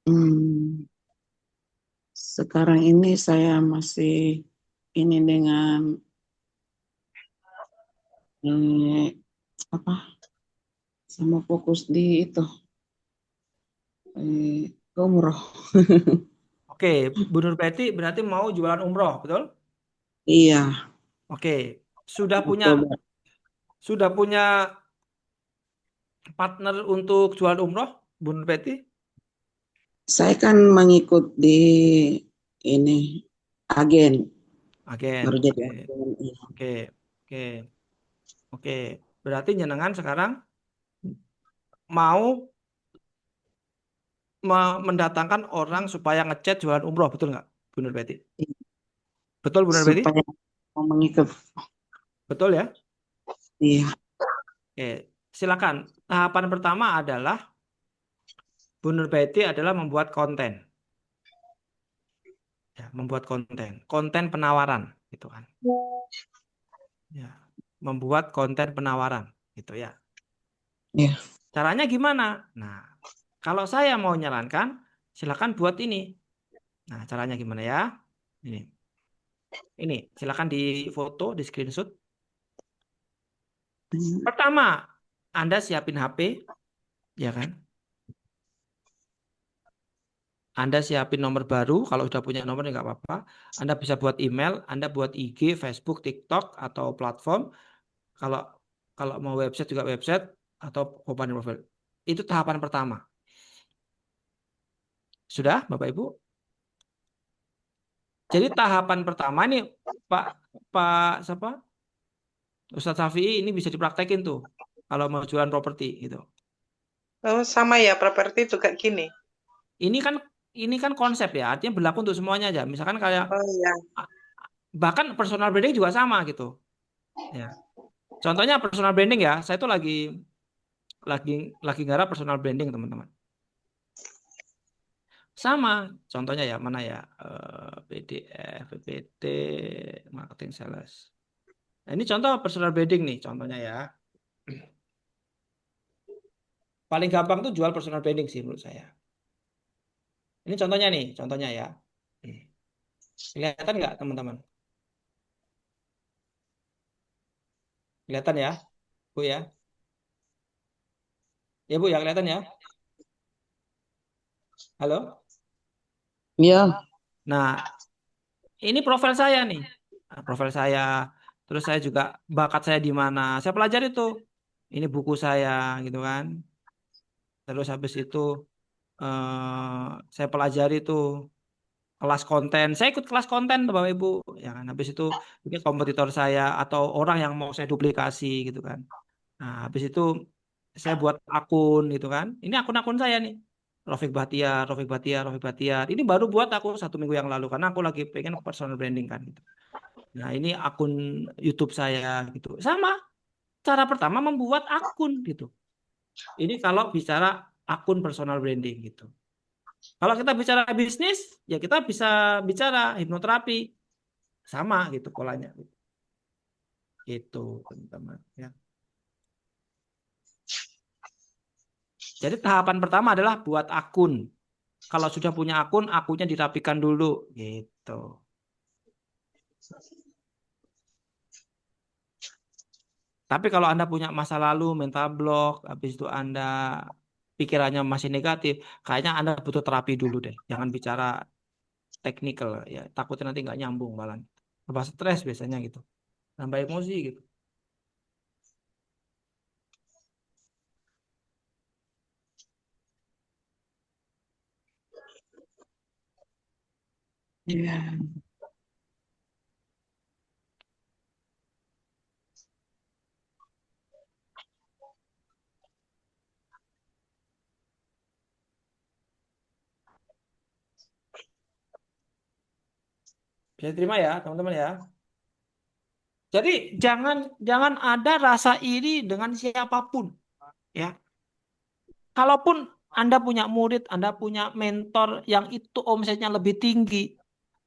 Hmm, sekarang ini saya masih ini dengan apa? Sama fokus di itu umroh. Oke, Bu Nur Betty berarti mau jualan umroh, betul? Iya, Oke, sudah punya Oktober. sudah punya partner untuk jualan umroh, Bu Nur Betty? Saya kan mengikut di ini agen, Agen, baru jadi oke, agen. Iya. oke, oke, oke. Berarti jenengan sekarang mau mendatangkan orang supaya ngechat jualan umroh, betul nggak, Bu Nur Betty? Betul, Bu Nur Betty? Supaya mau mengikut. Betul ya? Iya. Oke, silakan. Tahapan pertama adalah Bu Nur Betty adalah membuat konten. Ya, membuat konten. Konten penawaran, gitu kan. Ya, membuat konten penawaran, gitu ya. Iya. Caranya gimana? Nah, kalau saya mau nyarankan, silakan buat ini. Nah, caranya gimana ya? Ini. Ini, silakan di foto, di screenshot. Pertama, Anda siapin HP, ya kan? Anda siapin nomor baru, kalau sudah punya nomor ya nggak apa-apa. Anda bisa buat email, Anda buat IG, Facebook, TikTok, atau platform. Kalau kalau mau website juga website atau company profile. Itu tahapan pertama. Sudah, Bapak Ibu? Jadi tahapan pertama ini Pak Pak siapa? Ustadz Syafi'i ini bisa dipraktekin tuh kalau mau jualan properti gitu. Oh, sama ya, properti juga gini. Ini kan konsep ya, artinya berlaku untuk semuanya aja. Misalkan kayak Oh iya. bahkan personal branding juga sama gitu. Ya. Contohnya personal branding ya, saya tuh lagi garap personal branding teman-teman. Sama, contohnya ya mana ya PDF, PPT, marketing sales. Nah, ini contoh personal branding nih, contohnya ya. Paling gampang tuh jual personal branding sih menurut saya. Ini contohnya nih, contohnya ya. Kelihatan nggak teman-teman? Kelihatan ya, Bu ya? Ya Bu ya, kelihatan ya? Halo? Iya, Nah, ini profil saya nih. Nah, profil saya. Terus saya juga bakat saya di mana. Saya pelajari tuh. Ini buku saya gitu kan. Terus habis itu saya pelajari tuh kelas konten. Saya ikut kelas konten tuh Bapak Ibu. Ya kan. Habis itu mungkin kompetitor saya atau orang yang mau saya duplikasi gitu kan. Nah, habis itu saya buat akun gitu kan. Ini akun-akun saya nih. Rofik Bahtiar, Rofik Bahtiar, Rofik Bahtiar. Ini baru buat aku 1 minggu yang lalu karena aku lagi pengen personal branding kan gitu. Nah, ini akun YouTube saya gitu. Sama, cara pertama membuat akun gitu. Ini kalau bicara akun personal branding gitu. Kalau kita bicara bisnis, ya kita bisa bicara hipnoterapi. Sama gitu polanya. Gitu, teman-teman. Ya. Jadi tahapan pertama adalah buat akun. Kalau sudah punya akun, akunnya dirapikan dulu. Gitu. Tapi kalau Anda punya masa lalu, mental block, habis itu Anda pikirannya masih negatif, kayaknya Anda butuh terapi dulu deh. Jangan bicara teknikal ya, takutnya nanti nggak nyambung malah. Tambah stres biasanya gitu, tambah emosi gitu. iya. Bisa diterima ya, teman-teman ya. Jadi jangan jangan ada rasa iri dengan siapapun ya. Kalaupun Anda punya murid, Anda punya mentor yang itu omsetnya lebih tinggi,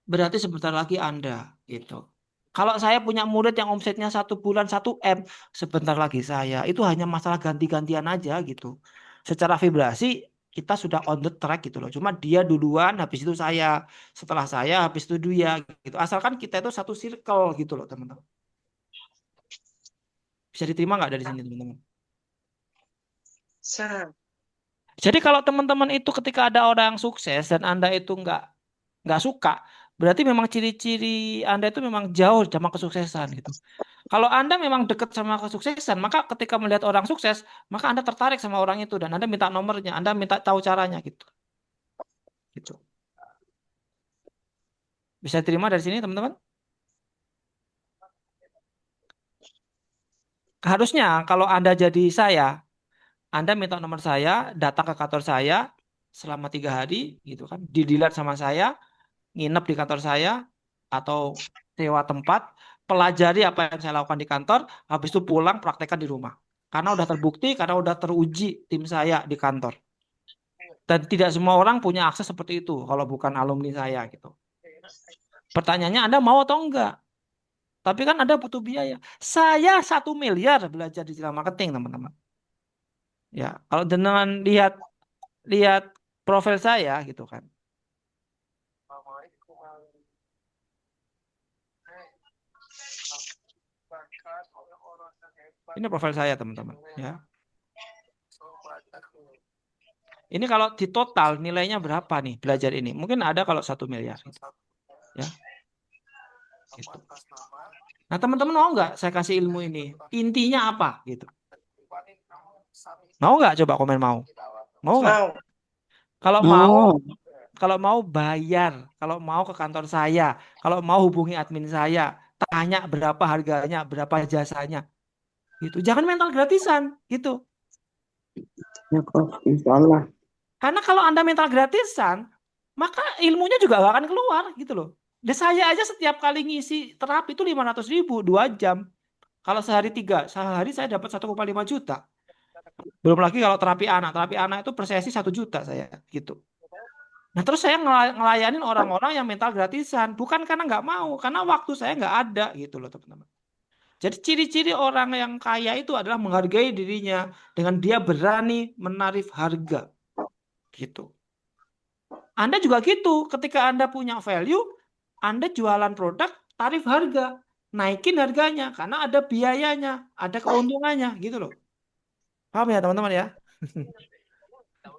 berarti sebentar lagi Anda gitu. Kalau saya punya murid yang omsetnya 1 bulan 1 M, sebentar lagi saya. Itu hanya masalah ganti-gantian aja gitu. Secara vibrasi kita sudah on the track gitu loh. Cuma dia duluan, habis itu saya, setelah saya, habis itu dia gitu. Asalkan kita itu satu circle gitu loh teman-teman. Bisa diterima nggak dari sini teman-teman? Sa. Jadi kalau teman-teman itu ketika ada orang yang sukses dan Anda itu nggak suka, berarti memang ciri-ciri Anda itu memang jauh sama kesuksesan gitu. Kalau Anda memang dekat sama kesuksesan, maka ketika melihat orang sukses, maka Anda tertarik sama orang itu dan Anda minta nomornya, Anda minta tahu caranya gitu. Gitu. Bisa terima dari sini teman-teman? Harusnya kalau Anda jadi saya, Anda minta nomor saya, datang ke kantor saya selama 3 hari gitu kan, didilat sama saya, nginep di kantor saya atau sewa tempat, pelajari apa yang saya lakukan di kantor, habis itu pulang praktekkan di rumah. Karena udah terbukti, karena udah teruji tim saya di kantor. Dan tidak semua orang punya akses seperti itu kalau bukan alumni saya gitu. Pertanyaannya Anda mau atau enggak? Tapi kan Anda butuh biaya. Saya 1 miliar belajar digital marketing, teman-teman. Ya, kalau dengan lihat lihat profil saya gitu kan. Ini profil saya, teman-teman. Ya. Ini kalau di total nilainya berapa nih belajar ini? Mungkin ada kalau 1 miliar. Gitu. Ya. Gitu. Nah, teman-teman mau nggak saya kasih ilmu ini? Intinya apa? Gitu. Mau nggak? Coba komen mau. Mau nggak? Mau. Kalau mau, Oh, kalau mau bayar. Kalau mau ke kantor saya. Kalau mau hubungi admin saya. Tanya berapa harganya, berapa jasanya. Gitu. Jangan mental gratisan. Gitu. ya kok, insya Allah. Karena kalau Anda mental gratisan, maka ilmunya juga gak akan keluar. Gitu loh. Dan saya aja setiap kali ngisi terapi itu 500.000, 2 jam. Kalau sehari saya dapat 1,5 juta. Belum lagi kalau terapi anak itu per sesi 1 juta saya gitu. Nah terus saya ngelayanin orang-orang yang mental gratisan, bukan karena nggak mau, karena waktu saya nggak ada gitu loh teman-teman. Jadi ciri-ciri orang yang kaya itu adalah menghargai dirinya dengan dia berani menarif harga gitu. Anda juga gitu, ketika Anda punya value, Anda jualan produk, tarif harga, naikin harganya karena ada biayanya, ada keuntungannya gitu loh. Paham ya teman-teman ya?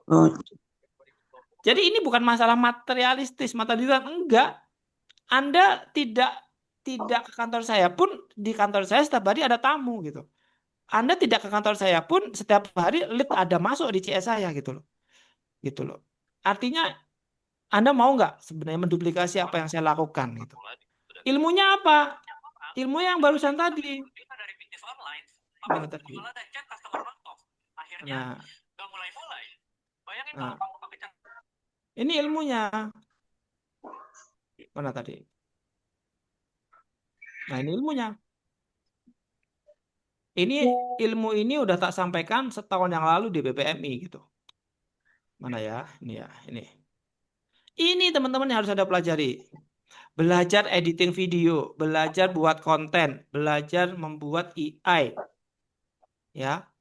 Oh, Jadi ini bukan masalah materialistis, materialistis enggak. Anda tidak ke kantor saya pun, di kantor saya setiap hari ada tamu gitu. Anda tidak ke kantor saya pun setiap hari lead ada masuk di CS saya gitu loh. Gitu loh. Artinya Anda mau nggak sebenarnya menduplikasi apa yang saya lakukan gitu. Ilmunya apa? Ilmu yang barusan tadi. Mana tadi? Nah, nah, ini ilmunya. Mana tadi? Nah, ini ilmunya. Ini ilmu ini udah tak sampaikan setahun yang lalu di BPMI gitu. Mana ya? Ini ya, ini. Ini teman-teman yang harus Anda pelajari. Belajar editing video, belajar buat konten, belajar membuat AI. Ya,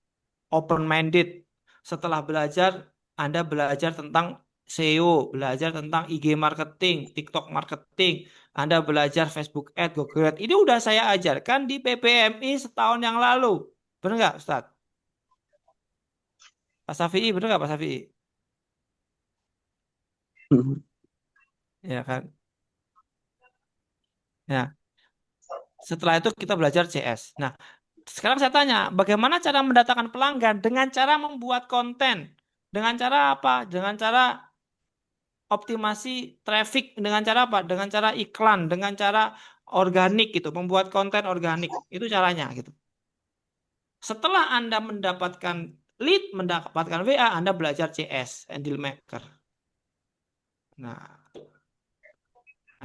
open minded. Setelah belajar, Anda belajar tentang SEO, belajar tentang IG marketing, TikTok marketing, Anda belajar Facebook Ads, Google Ads. Ini udah saya ajarkan di PPMI setahun yang lalu. Benar nggak, Ustaz? Pak Syafi'i, benar nggak Pak Syafi'i? Ya kan? Nah, setelah itu kita belajar CS. Nah, sekarang saya tanya, bagaimana cara mendatangkan pelanggan? Dengan cara membuat konten. Dengan cara apa? Dengan cara optimasi traffic. Dengan cara apa? Dengan cara iklan. Dengan cara organik gitu. Membuat konten organik. Itu caranya gitu. Setelah Anda mendapatkan lead, mendapatkan WA, Anda belajar CS, deal maker. Nah,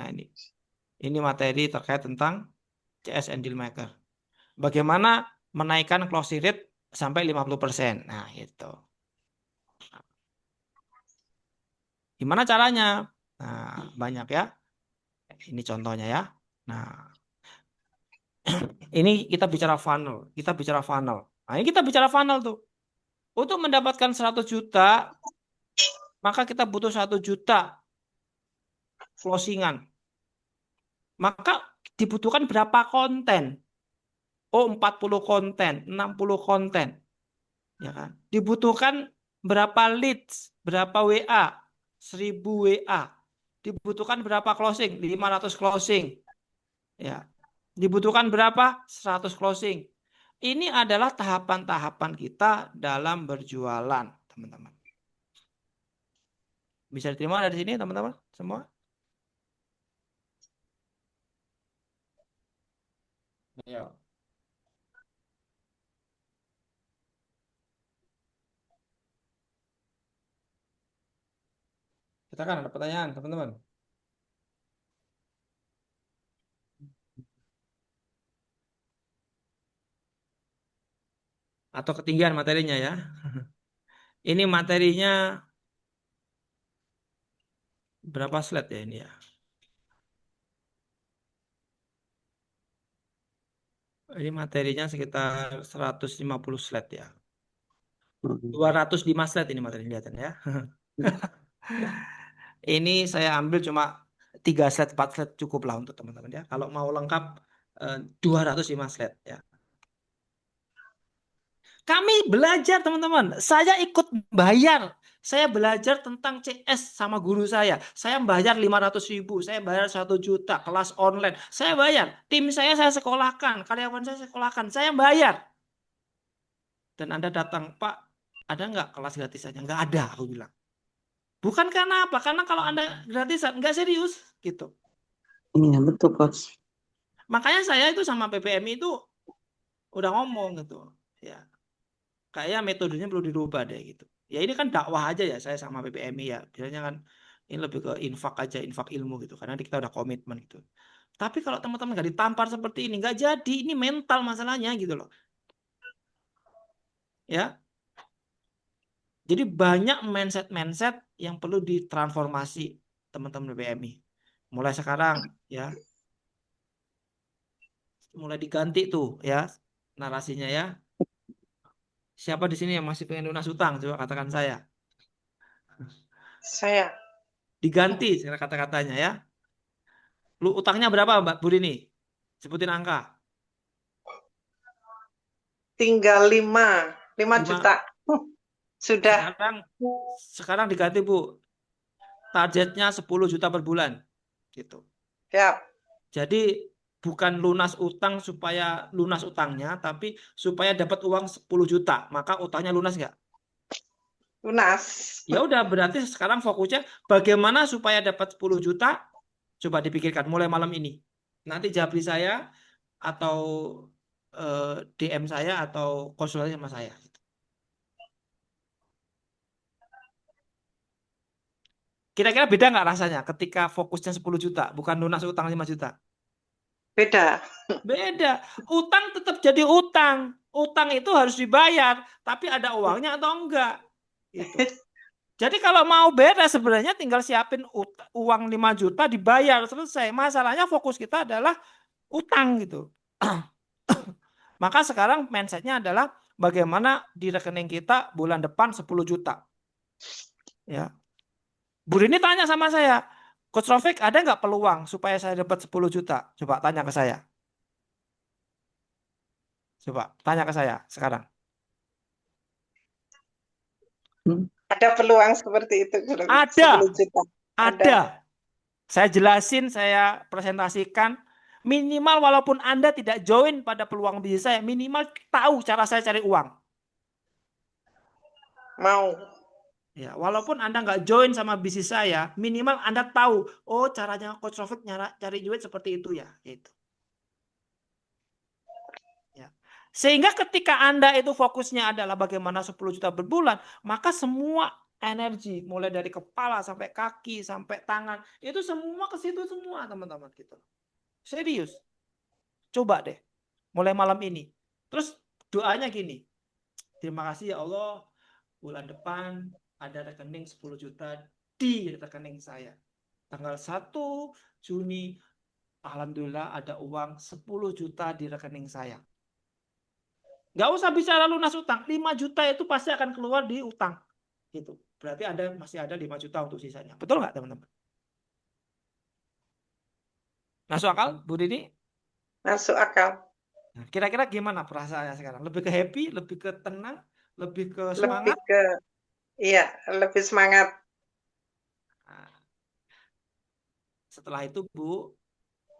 ini. Ini materi terkait tentang CS deal maker. Bagaimana menaikkan closing rate sampai 50%. Nah, itu. Gimana caranya? Nah, banyak ya. Ini contohnya ya. Nah, ini kita bicara funnel. Kita bicara funnel. Nah, ini kita bicara funnel tuh. Untuk mendapatkan 100 juta, maka kita butuh 1 juta closingan. Maka dibutuhkan berapa konten? Oh, 40 konten, 60 konten. Ya kan? Dibutuhkan berapa leads, berapa WA? 1000 WA. Dibutuhkan berapa closing? 500 closing. Ya. Dibutuhkan berapa? 100 closing. Ini adalah tahapan-tahapan kita dalam berjualan, teman-teman. Bisa diterima dari sini, teman-teman? Semua? Ayo. Kita kan ada pertanyaan, teman-teman. Atau ketinggian materinya ya. Ini materinya berapa slide ya ini ya? Ini materinya sekitar 150 slide ya. 205 slide ini materi kelihatan ya. Ini saya ambil cuma 3 slide, 4 slide cukup lah untuk teman-teman ya. Kalau mau lengkap 205 slide ya. Kami belajar teman-teman. Saya ikut bayar. Saya belajar tentang CS sama guru saya. Saya bayar 500.000. Saya bayar 1 juta kelas online. Saya bayar. Tim saya sekolahkan. Karyawan saya sekolahkan. Saya bayar. Dan Anda datang, Pak, ada nggak kelas gratisannya? Nggak ada, aku bilang. Bukan karena apa? Karena kalau Anda gratisan, nggak serius. Gitu. iya betul coach. Makanya saya itu sama PPMI itu udah ngomong gitu. Ya, kayak metodenya perlu dirubah deh gitu. Ya ini kan dakwah aja ya saya sama PPMI ya. Biasanya kan ini lebih ke infak aja, infak ilmu gitu. Karena kita udah komitmen gitu. Tapi kalau teman-teman nggak ditampar seperti ini, nggak jadi. Ini mental masalahnya gitu loh. Ya, jadi banyak mindset-mindset yang perlu ditransformasi teman-teman PPMI. Mulai sekarang ya. mulai diganti tuh ya narasinya ya. Siapa di sini yang masih pengen lunas utang? Coba katakan saya. Saya Diganti kata-katanya ya. Lu utangnya berapa Mbak Burini? Sebutin angka. tinggal 5 5. juta. Sudah. Sekarang diganti Bu. Targetnya 10 juta per bulan. Gitu. Ya. Jadi bukan lunas utang supaya lunas utangnya, tapi supaya dapat uang 10 juta. Maka utangnya lunas nggak? Lunas. Ya udah, berarti sekarang fokusnya bagaimana supaya dapat 10 juta. Coba dipikirkan mulai malam ini. Nanti japri saya atau DM saya atau konsultasi sama saya. Kira-kira beda nggak rasanya ketika fokusnya 10 juta, bukan lunas utang 5 juta? Beda. Beda. Utang tetap jadi utang. Utang itu harus dibayar, tapi ada uangnya atau enggak. Gitu. Jadi kalau mau beres sebenarnya tinggal siapin uang 5 juta dibayar, selesai. Masalahnya fokus kita adalah utang gitu. Maka sekarang mindsetnya adalah bagaimana di rekening kita bulan depan 10 juta. Ya. Bu Rini tanya sama saya, Coach Rofik ada nggak peluang supaya saya dapat 10 juta? Coba tanya ke saya. Coba tanya ke saya sekarang. Ada peluang seperti itu. Ada. 10 juta. Ada. Saya jelasin, saya presentasikan. Minimal walaupun Anda tidak join pada peluang bisnis saya, minimal tahu cara saya cari uang. Mau. Ya, walaupun Anda nggak join sama bisnis saya, minimal Anda tahu, oh caranya Coach Rofik cari duit seperti itu ya. Gitu. Ya. Sehingga ketika Anda itu fokusnya adalah bagaimana 10 juta per bulan, maka semua energi, mulai dari kepala sampai kaki, sampai tangan, itu semua ke situ semua teman-teman. Gitu. Serius. Coba deh, mulai malam ini. Terus doanya gini, terima kasih ya Allah, bulan depan ada rekening 10 juta di rekening saya. Tanggal 1 Juni, alhamdulillah ada uang 10 juta di rekening saya. Nggak usah bicara lunas utang, 5 juta itu pasti akan keluar di utang. Gitu. Berarti Anda masih ada 5 juta untuk sisanya. Betul nggak teman-teman? Masuk akal, Bu Dini? Masuk akal. Nah, kira-kira gimana perasaannya sekarang? Lebih ke happy, lebih ke tenang, lebih ke Lebih semangat? iya, lebih semangat. Nah, setelah itu Bu,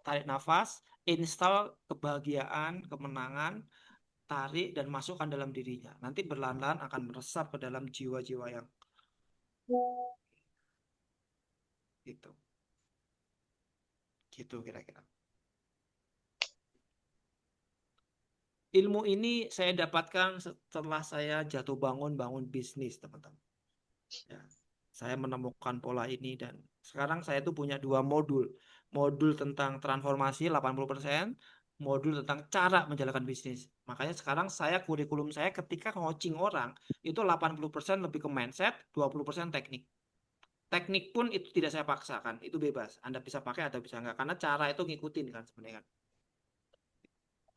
tarik nafas, install kebahagiaan, kemenangan, tarik dan masukkan dalam dirinya. Nanti perlahan-lahan akan meresap ke dalam jiwa-jiwa yang gitu. Gitu kira-kira. Ilmu ini saya dapatkan setelah saya jatuh bangun bisnis, teman-teman. Ya, saya menemukan pola ini dan sekarang saya tuh punya 2 modul. Modul tentang transformasi 80%, modul tentang cara menjalankan bisnis. Makanya sekarang kurikulum saya ketika coaching orang itu 80% lebih ke mindset, 20% teknik. Teknik pun itu tidak saya paksakan, itu bebas. Anda bisa pakai atau bisa enggak, karena cara itu ngikutin kan sebenarnya.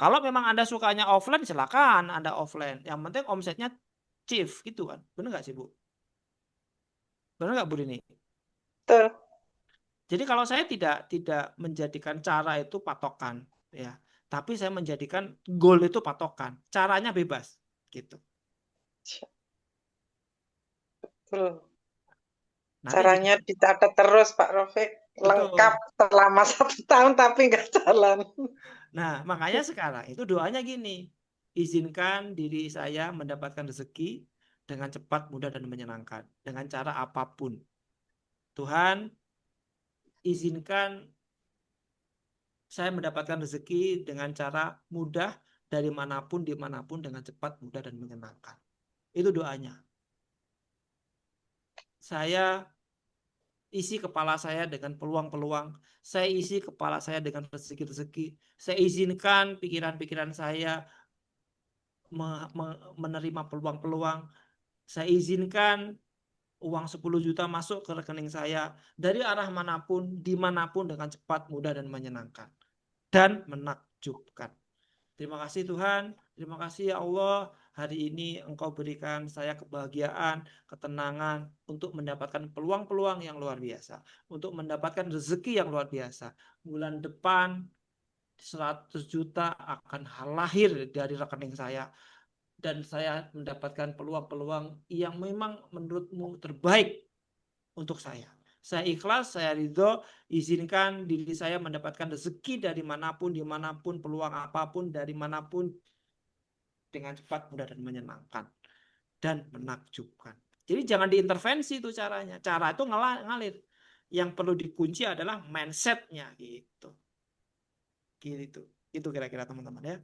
Kalau memang Anda sukanya offline, silakan Anda offline. Yang penting omsetnya chief gitu kan. Benar nggak sih Bu? Benar nggak Bu Rini? Betul. Jadi kalau saya tidak menjadikan cara itu patokan, ya, tapi saya menjadikan goal itu patokan. Caranya bebas, gitu. Betul. Nanti Caranya dicatat terus Pak Rofik. Lengkap selama 1 tahun tapi nggak jalan. Nah, makanya sekarang itu doanya gini. Izinkan diri saya mendapatkan rezeki dengan cepat, mudah, dan menyenangkan. Dengan cara apapun. Tuhan, izinkan saya mendapatkan rezeki dengan cara mudah dari manapun, dimanapun, dengan cepat, mudah, dan menyenangkan. Itu doanya. Saya isi kepala saya dengan peluang-peluang. Saya isi kepala saya dengan rezeki-rezeki. Saya izinkan pikiran-pikiran saya menerima peluang-peluang. Saya izinkan uang 10 juta masuk ke rekening saya dari arah manapun, dimanapun dengan cepat, mudah, dan menyenangkan. Dan menakjubkan. Terima kasih Tuhan, terima kasih ya Allah. Hari ini Engkau berikan saya kebahagiaan, ketenangan untuk mendapatkan peluang-peluang yang luar biasa, untuk mendapatkan rezeki yang luar biasa. Bulan depan 100 juta akan lahir dari rekening saya, dan saya mendapatkan peluang-peluang yang memang menurut-Mu terbaik untuk saya. Saya ikhlas, saya ridho, izinkan diri saya mendapatkan rezeki dari manapun, dimanapun, peluang apapun, dari manapun, dengan cepat, mudah, dan menyenangkan, dan menakjubkan. Jadi jangan diintervensi itu caranya. Cara itu ngalir. Yang perlu dikunci adalah mindsetnya gitu. Gitu. Itu kira-kira teman-teman ya.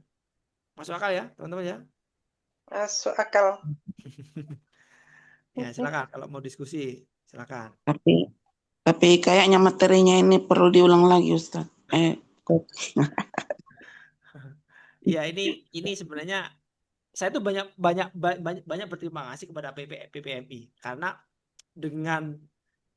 Masuk akal ya teman-teman ya. Masuk akal. Ya silakan kalau mau diskusi silakan. Tapi kayaknya materinya ini perlu diulang lagi Ustaz. Coach. Ya ini sebenarnya saya tuh banyak berterima kasih kepada PPMI karena dengan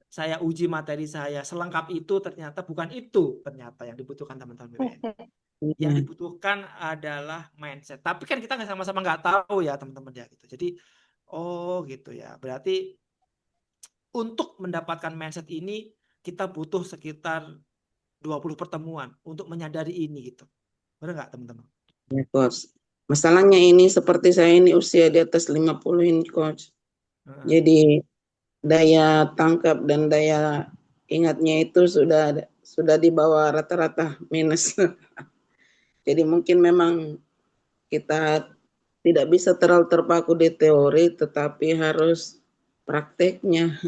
saya uji materi saya selengkap itu ternyata bukan itu ternyata yang dibutuhkan teman-teman PPMI. Yang dibutuhkan adalah mindset. Tapi kan kita sama-sama nggak tahu ya teman-teman ya gitu. Jadi gitu ya. Berarti untuk mendapatkan mindset ini kita butuh sekitar 20 pertemuan untuk menyadari ini gitu. Benar nggak teman-teman? Ya, Coach. Masalahnya ini seperti saya ini usia di atas 50 ini, Coach. Jadi daya tangkap dan daya ingatnya itu sudah di bawah rata-rata minus. Jadi mungkin memang kita tidak bisa terlalu terpaku di teori, tetapi harus prakteknya.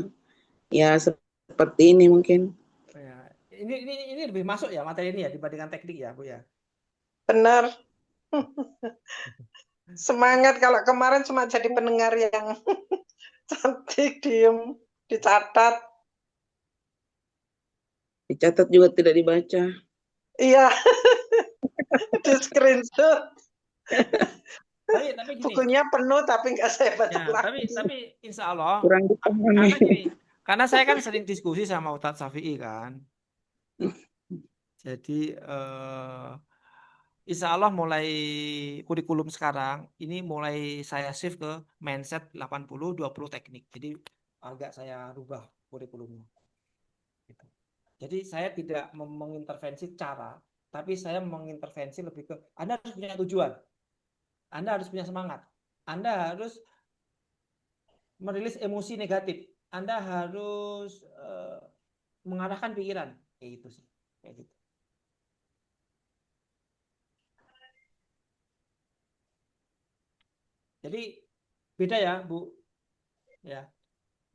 Ya seperti ini mungkin. Ya, ini lebih masuk ya materi ini ya dibandingkan teknik ya Bu ya. Benar. Semangat, kalau kemarin cuma jadi pendengar yang cantik, diem, dicatat. Dicatat juga tidak dibaca. Iya, di screenshot. Tapi gini, bukunya penuh tapi nggak saya baca ya, lagi. tapi insya Allah Kurang karena gini, karena saya kan sering diskusi sama Ustadz Syafi'i kan. Jadi insya Allah mulai kurikulum sekarang ini mulai saya shift ke mindset 80-20 teknik. Jadi agak saya rubah kurikulumnya. Gitu. Jadi saya tidak mengintervensi cara, tapi saya mengintervensi lebih ke Anda harus punya tujuan, Anda harus punya semangat, Anda harus merilis emosi negatif, Anda harus mengarahkan pikiran, kayak gitu sih, kayak gitu. Jadi beda ya Bu, ya.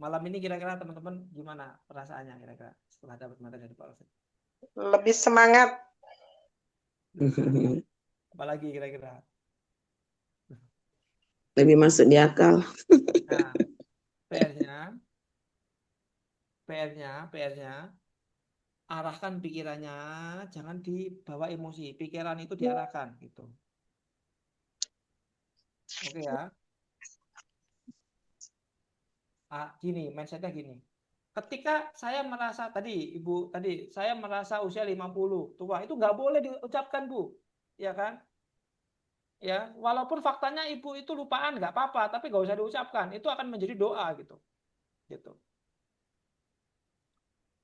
Malam ini kira-kira teman-teman gimana perasaannya kira-kira setelah dapat materi dari Pak Alvin? Lebih semangat. Apalagi kira-kira? Lebih masuk di akal. Nah, PR-nya arahkan pikirannya, jangan dibawa emosi. Pikiran itu diarahkan gitu. Oke ya. Gini, mindsetnya gini. Ketika saya merasa Ibu saya merasa usia 50 tua, itu nggak boleh diucapkan Bu, ya kan? Ya, walaupun faktanya Ibu itu lupaan nggak apa-apa, tapi nggak usah diucapkan. Itu akan menjadi doa gitu. Gitu.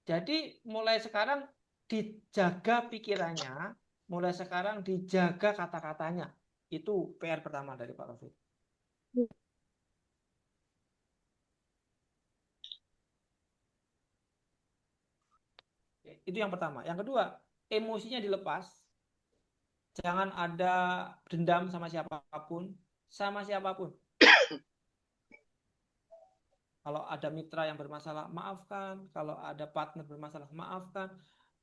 Jadi mulai sekarang dijaga pikirannya, mulai sekarang dijaga kata-katanya. Itu PR pertama dari Pak Rafiq. Itu yang pertama. Yang kedua, emosinya dilepas. Jangan ada dendam sama siapapun. Kalau ada mitra yang bermasalah, maafkan. Kalau ada partner bermasalah, maafkan.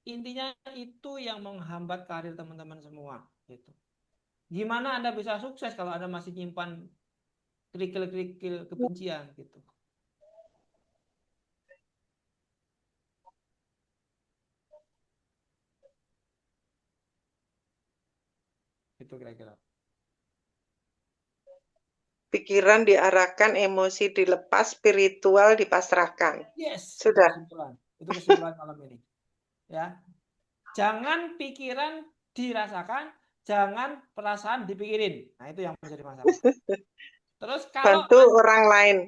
Intinya itu yang menghambat karir teman-teman semua. Gitu. Gimana Anda bisa sukses kalau Anda masih nyimpan kerikil-kerikil kebencian gitu. Itu kira-kira. Pikiran diarahkan, emosi dilepas, spiritual dipasrahkan. Yes, sudah. Itu kesimpulan malam ini. Ya. Jangan pikiran dirasakan, jangan perasaan dipikirin. Nah, itu yang menjadi masalah. Terus kalau Bantu orang lain.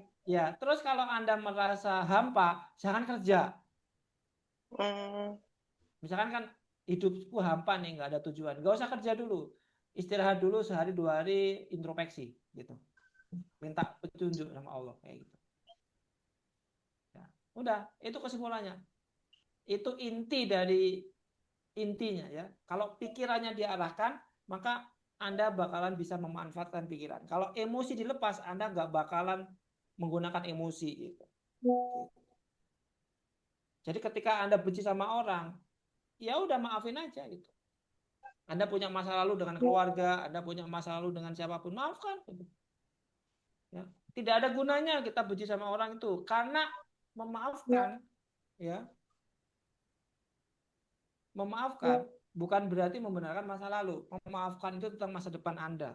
terus kalau Anda merasa hampa, jangan kerja. Misalkan kan hidupku hampa nih, nggak ada tujuan, nggak usah kerja dulu, istirahat dulu sehari 2 hari, introspeksi gitu, minta petunjuk sama Allah kayak gitu. Ya, udah, itu kesimpulannya. Itu intinya ya. Kalau pikirannya diarahkan, maka Anda bakalan bisa memanfaatkan pikiran. Kalau emosi dilepas, Anda nggak bakalan menggunakan emosi gitu. Jadi ketika Anda benci sama orang, ya udah maafin aja gitu. Anda punya masa lalu dengan keluarga, Anda punya masa lalu dengan siapapun, maafkan. Ya. Tidak ada gunanya kita benci sama orang itu, karena memaafkan, ya, memaafkan bukan berarti membenarkan masa lalu. Memaafkan itu tentang masa depan Anda.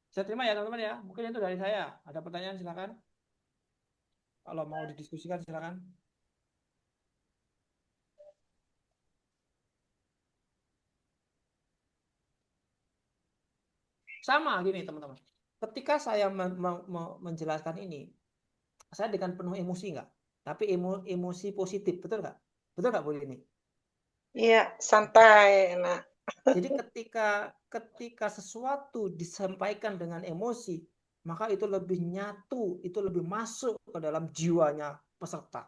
Saya terima ya teman-teman ya. Mungkin itu dari saya. Ada pertanyaan silakan. Kalau mau didiskusikan silakan. Sama gini teman-teman. Ketika saya menjelaskan ini, saya dengan penuh emosi nggak? Tapi emosi positif, betul nggak? Betul nggak Bu ini? Iya, santai, enak. Jadi ketika sesuatu disampaikan dengan emosi, maka itu lebih nyatu, itu lebih masuk ke dalam jiwanya peserta.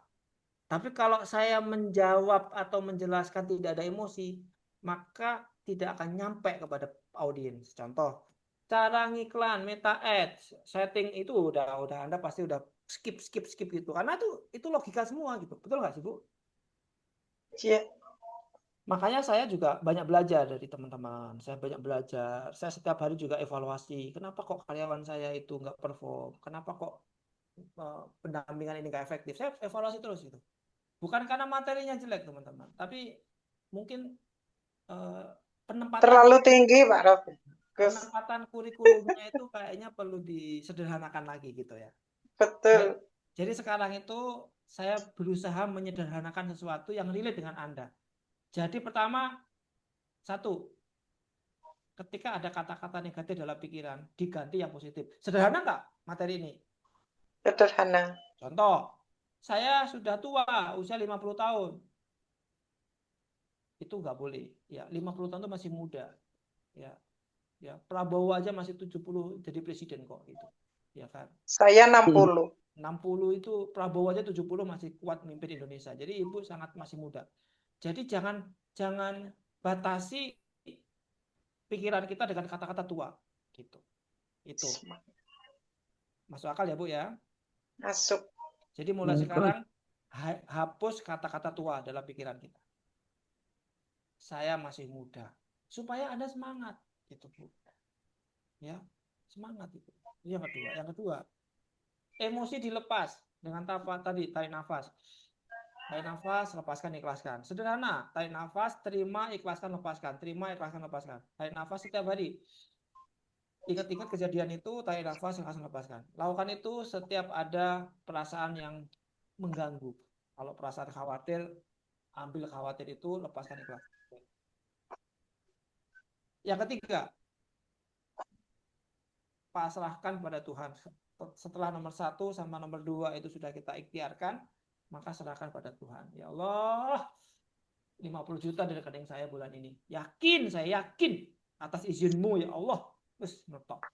Tapi kalau saya menjawab atau menjelaskan tidak ada emosi, maka tidak akan nyampe kepada audiens. Contoh, cara ngiklan, meta ads, setting itu udah Anda pasti udah skip gitu. Karena itu logika semua gitu. Betul nggak sih, Bu? Iya. Makanya saya juga banyak belajar dari teman-teman. Saya banyak belajar. Saya setiap hari juga evaluasi. Kenapa kok karyawan saya itu nggak perform? Kenapa kok pendampingan ini nggak efektif? Saya evaluasi terus gitu. Bukan karena materinya jelek teman-teman, tapi mungkin Terlalu tinggi Pak Rofi. penempatan kurikulumnya itu kayaknya perlu disederhanakan lagi gitu ya. Betul. Jadi sekarang itu saya berusaha menyederhanakan sesuatu yang relate dengan Anda. Jadi pertama, satu, ketika ada kata-kata negatif dalam pikiran, diganti yang positif. Sederhana nggak materi ini? Sederhana. Contoh, saya sudah tua, usia 50 tahun. Itu nggak boleh. Ya, 50 tahun itu masih muda. Ya, Prabowo aja masih 70 jadi presiden kok gitu. Ya kan? Saya 60. 60 itu Prabowo aja 70 masih kuat memimpin Indonesia. Jadi Ibu sangat masih muda. Jadi jangan batasi pikiran kita dengan kata-kata tua gitu. Itu. Masuk akal ya, Bu ya? Masuk. Jadi mulai sekarang hapus kata-kata tua dalam pikiran kita. Saya masih muda. Supaya Anda semangat gitu, Bu. Ya, semangat itu. Yang kedua, emosi dilepas dengan tadi tarik nafas. Tarik nafas, lepaskan, ikhlaskan. Sederhana, tarik nafas, terima, ikhlaskan, lepaskan. Terima, ikhlaskan, lepaskan. Tarik nafas setiap hari. Ingat-ingat kejadian itu, tarik nafas, ikhlaskan, lepaskan. Lakukan itu setiap ada perasaan yang mengganggu. Kalau perasaan khawatir, ambil khawatir itu, lepaskan, ikhlas. Yang ketiga, pasrahkan pada Tuhan. Setelah nomor 1 sama nomor 2 itu sudah kita ikhtiarkan, maka serahkan pada Tuhan. Ya Allah, 50 juta dari rekening saya bulan ini. Saya yakin atas izinmu ya Allah. Terus ngetok.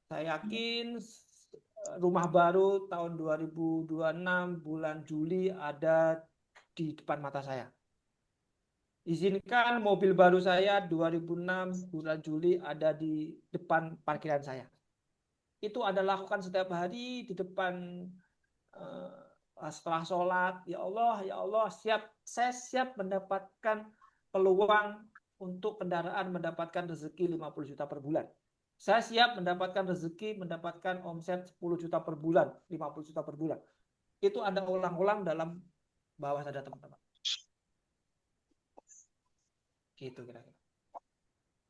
Saya yakin rumah baru tahun 2026 bulan Juli ada di depan mata saya. Izinkan mobil baru saya 2006 bulan Juli ada di depan parkiran saya. Itu Anda lakukan setiap hari di depan setelah sholat. Ya Allah, saya siap mendapatkan peluang untuk kendaraan mendapatkan rezeki 50 juta per bulan. Saya siap mendapatkan rezeki, mendapatkan omset 10 juta per bulan, 50 juta per bulan. Itu Anda ulang-ulang dalam bawah sadar teman-teman. Gitu kira-kira.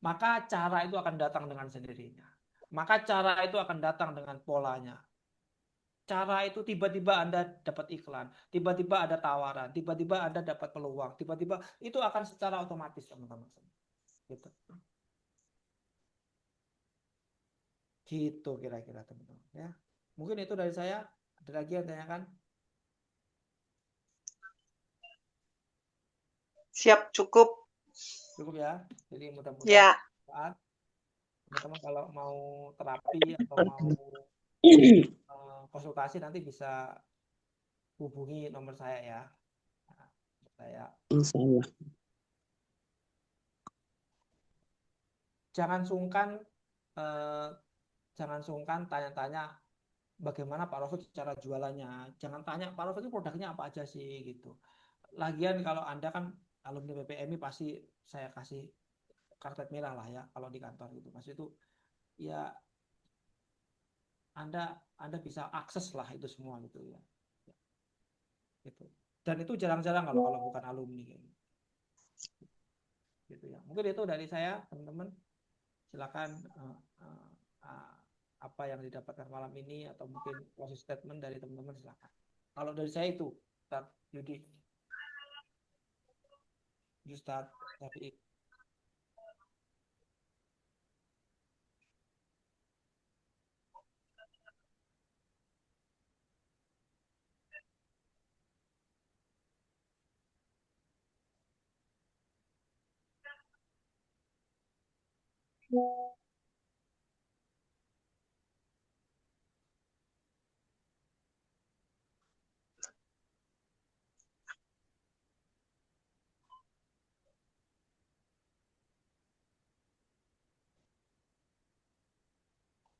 Maka cara itu akan datang dengan sendirinya. Maka cara itu akan datang dengan polanya. Cara itu tiba-tiba Anda dapat iklan, tiba-tiba ada tawaran, tiba-tiba Anda dapat peluang, tiba-tiba itu akan secara otomatis teman-teman. Gitu. Gitu kira-kira teman-teman ya. Mungkin itu dari saya. Ada lagi yang tanyakan? Siap, cukup. Cukup ya. Jadi mudah-mudahan Ya. teman-teman kalau mau terapi atau mau konsultasi nanti bisa hubungi nomor saya ya. Nah, saya. Insya Allah. Jangan sungkan tanya-tanya bagaimana Pak Rafiq cara jualannya. Jangan tanya Pak Rafiq itu produknya apa aja sih gitu. Lagian kalau Anda kan alumni PPMI pasti saya kasih karpet merah lah ya kalau di kantor gitu. Maksud itu ya Anda bisa akses lah itu semua gitu ya. Gitu. Dan itu jarang-jarang kalau bukan alumni gitu ya. Mungkin itu dari saya teman-teman. Silakan apa yang didapatkan malam ini atau mungkin closing statement dari teman-teman silakan. Kalau dari saya itu Ustaz Yudi. Ustaz Syafi'i.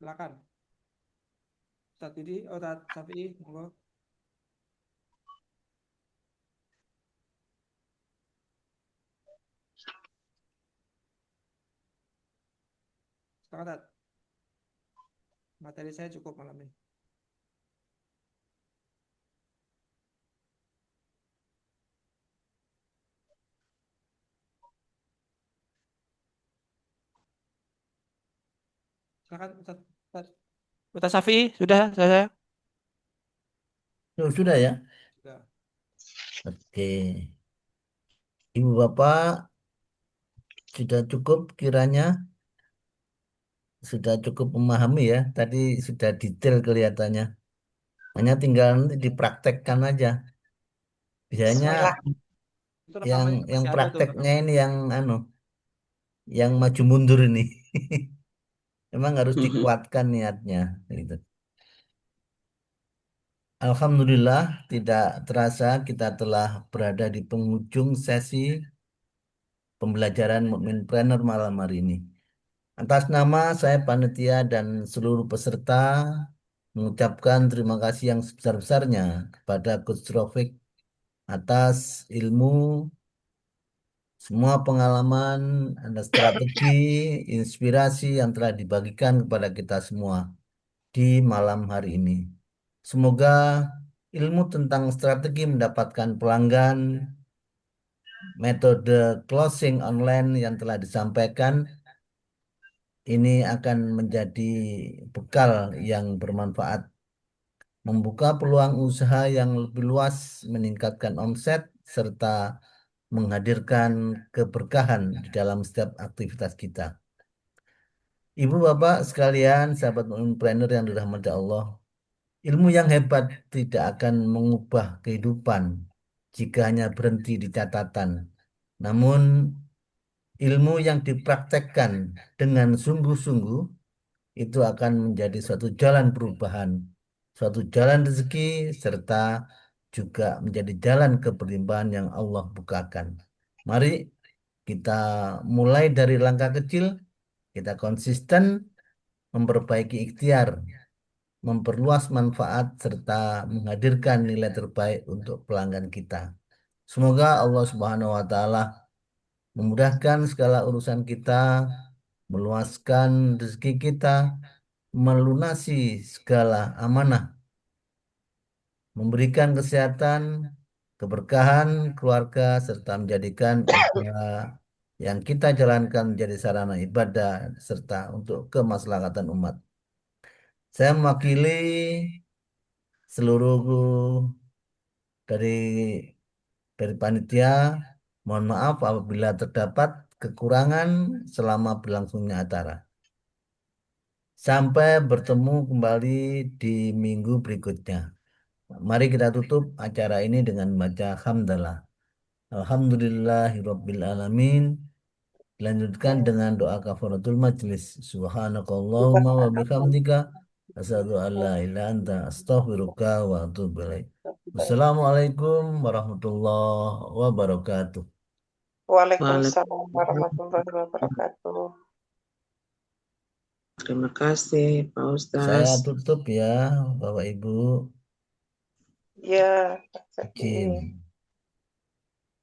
Silakan. Ustaz Yudi, Ustaz Syafi'i, monggo. Silakan, Ustaz. Materi saya cukup malam ini. Silakan Ustaz. Ustaz Syafi'i, sudah saya. Sudah ya? Sudah. Oke. Ibu Bapak sudah cukup kiranya? Sudah cukup memahami ya? Tadi sudah detail kelihatannya. Hanya tinggal nanti dipraktekkan aja. Biasanya Bismillah. Itu yang rekamannya yang masih ada tuh prakteknya rekaman. ini yang maju mundur ini. Memang harus dikuatkan niatnya gitu. Alhamdulillah tidak terasa kita telah berada di penghujung sesi pembelajaran Mukminpreneur malam hari ini. Atas nama saya panitia dan seluruh peserta mengucapkan terima kasih yang sebesar-besarnya kepada Coach Rofik atas ilmu, semua pengalaman, dan strategi, inspirasi yang telah dibagikan kepada kita semua di malam hari ini. Semoga ilmu tentang strategi mendapatkan pelanggan, metode closing online yang telah disampaikan ini akan menjadi bekal yang bermanfaat, membuka peluang usaha yang lebih luas, meningkatkan omset, serta menghadirkan keberkahan di dalam setiap aktivitas kita. Ibu bapak sekalian, sahabat entrepreneur yang dirahmati Allah, ilmu yang hebat tidak akan mengubah kehidupan jika hanya berhenti di catatan. Namun ilmu yang dipraktekkan dengan sungguh-sungguh itu akan menjadi suatu jalan perubahan, suatu jalan rezeki, serta juga menjadi jalan keberlimpahan yang Allah bukakan. Mari kita mulai dari langkah kecil, kita konsisten memperbaiki ikhtiar, memperluas manfaat, serta menghadirkan nilai terbaik untuk pelanggan kita. Semoga Allah Subhanahu wa Ta'ala memudahkan segala urusan kita, meluaskan rezeki kita, melunasi segala amanah, memberikan kesehatan, keberkahan keluarga, serta menjadikan usaha yang kita jalankan menjadi sarana ibadah serta untuk kemaslahatan umat. Saya mewakili seluruh dari panitia, mohon maaf apabila terdapat kekurangan selama berlangsungnya acara. Sampai bertemu kembali di minggu berikutnya. Mari kita tutup acara ini dengan membaca hamdalah. Alhamdulillahirabbil alamin. Dilanjutkan dengan doa kafaratul majlis. Subhanakallahumma wa bihamdika asyhadu an la ilaha anta astaghfiruka wa atubu ilaik. Wassalamualaikum warahmatullahi wabarakatuh. Waalaikumsalam warahmatullahi wabarakatuh. Terima kasih, Pak Saya Ustaz. tutup ya, Bapak Ibu. Ya, jadi Izin.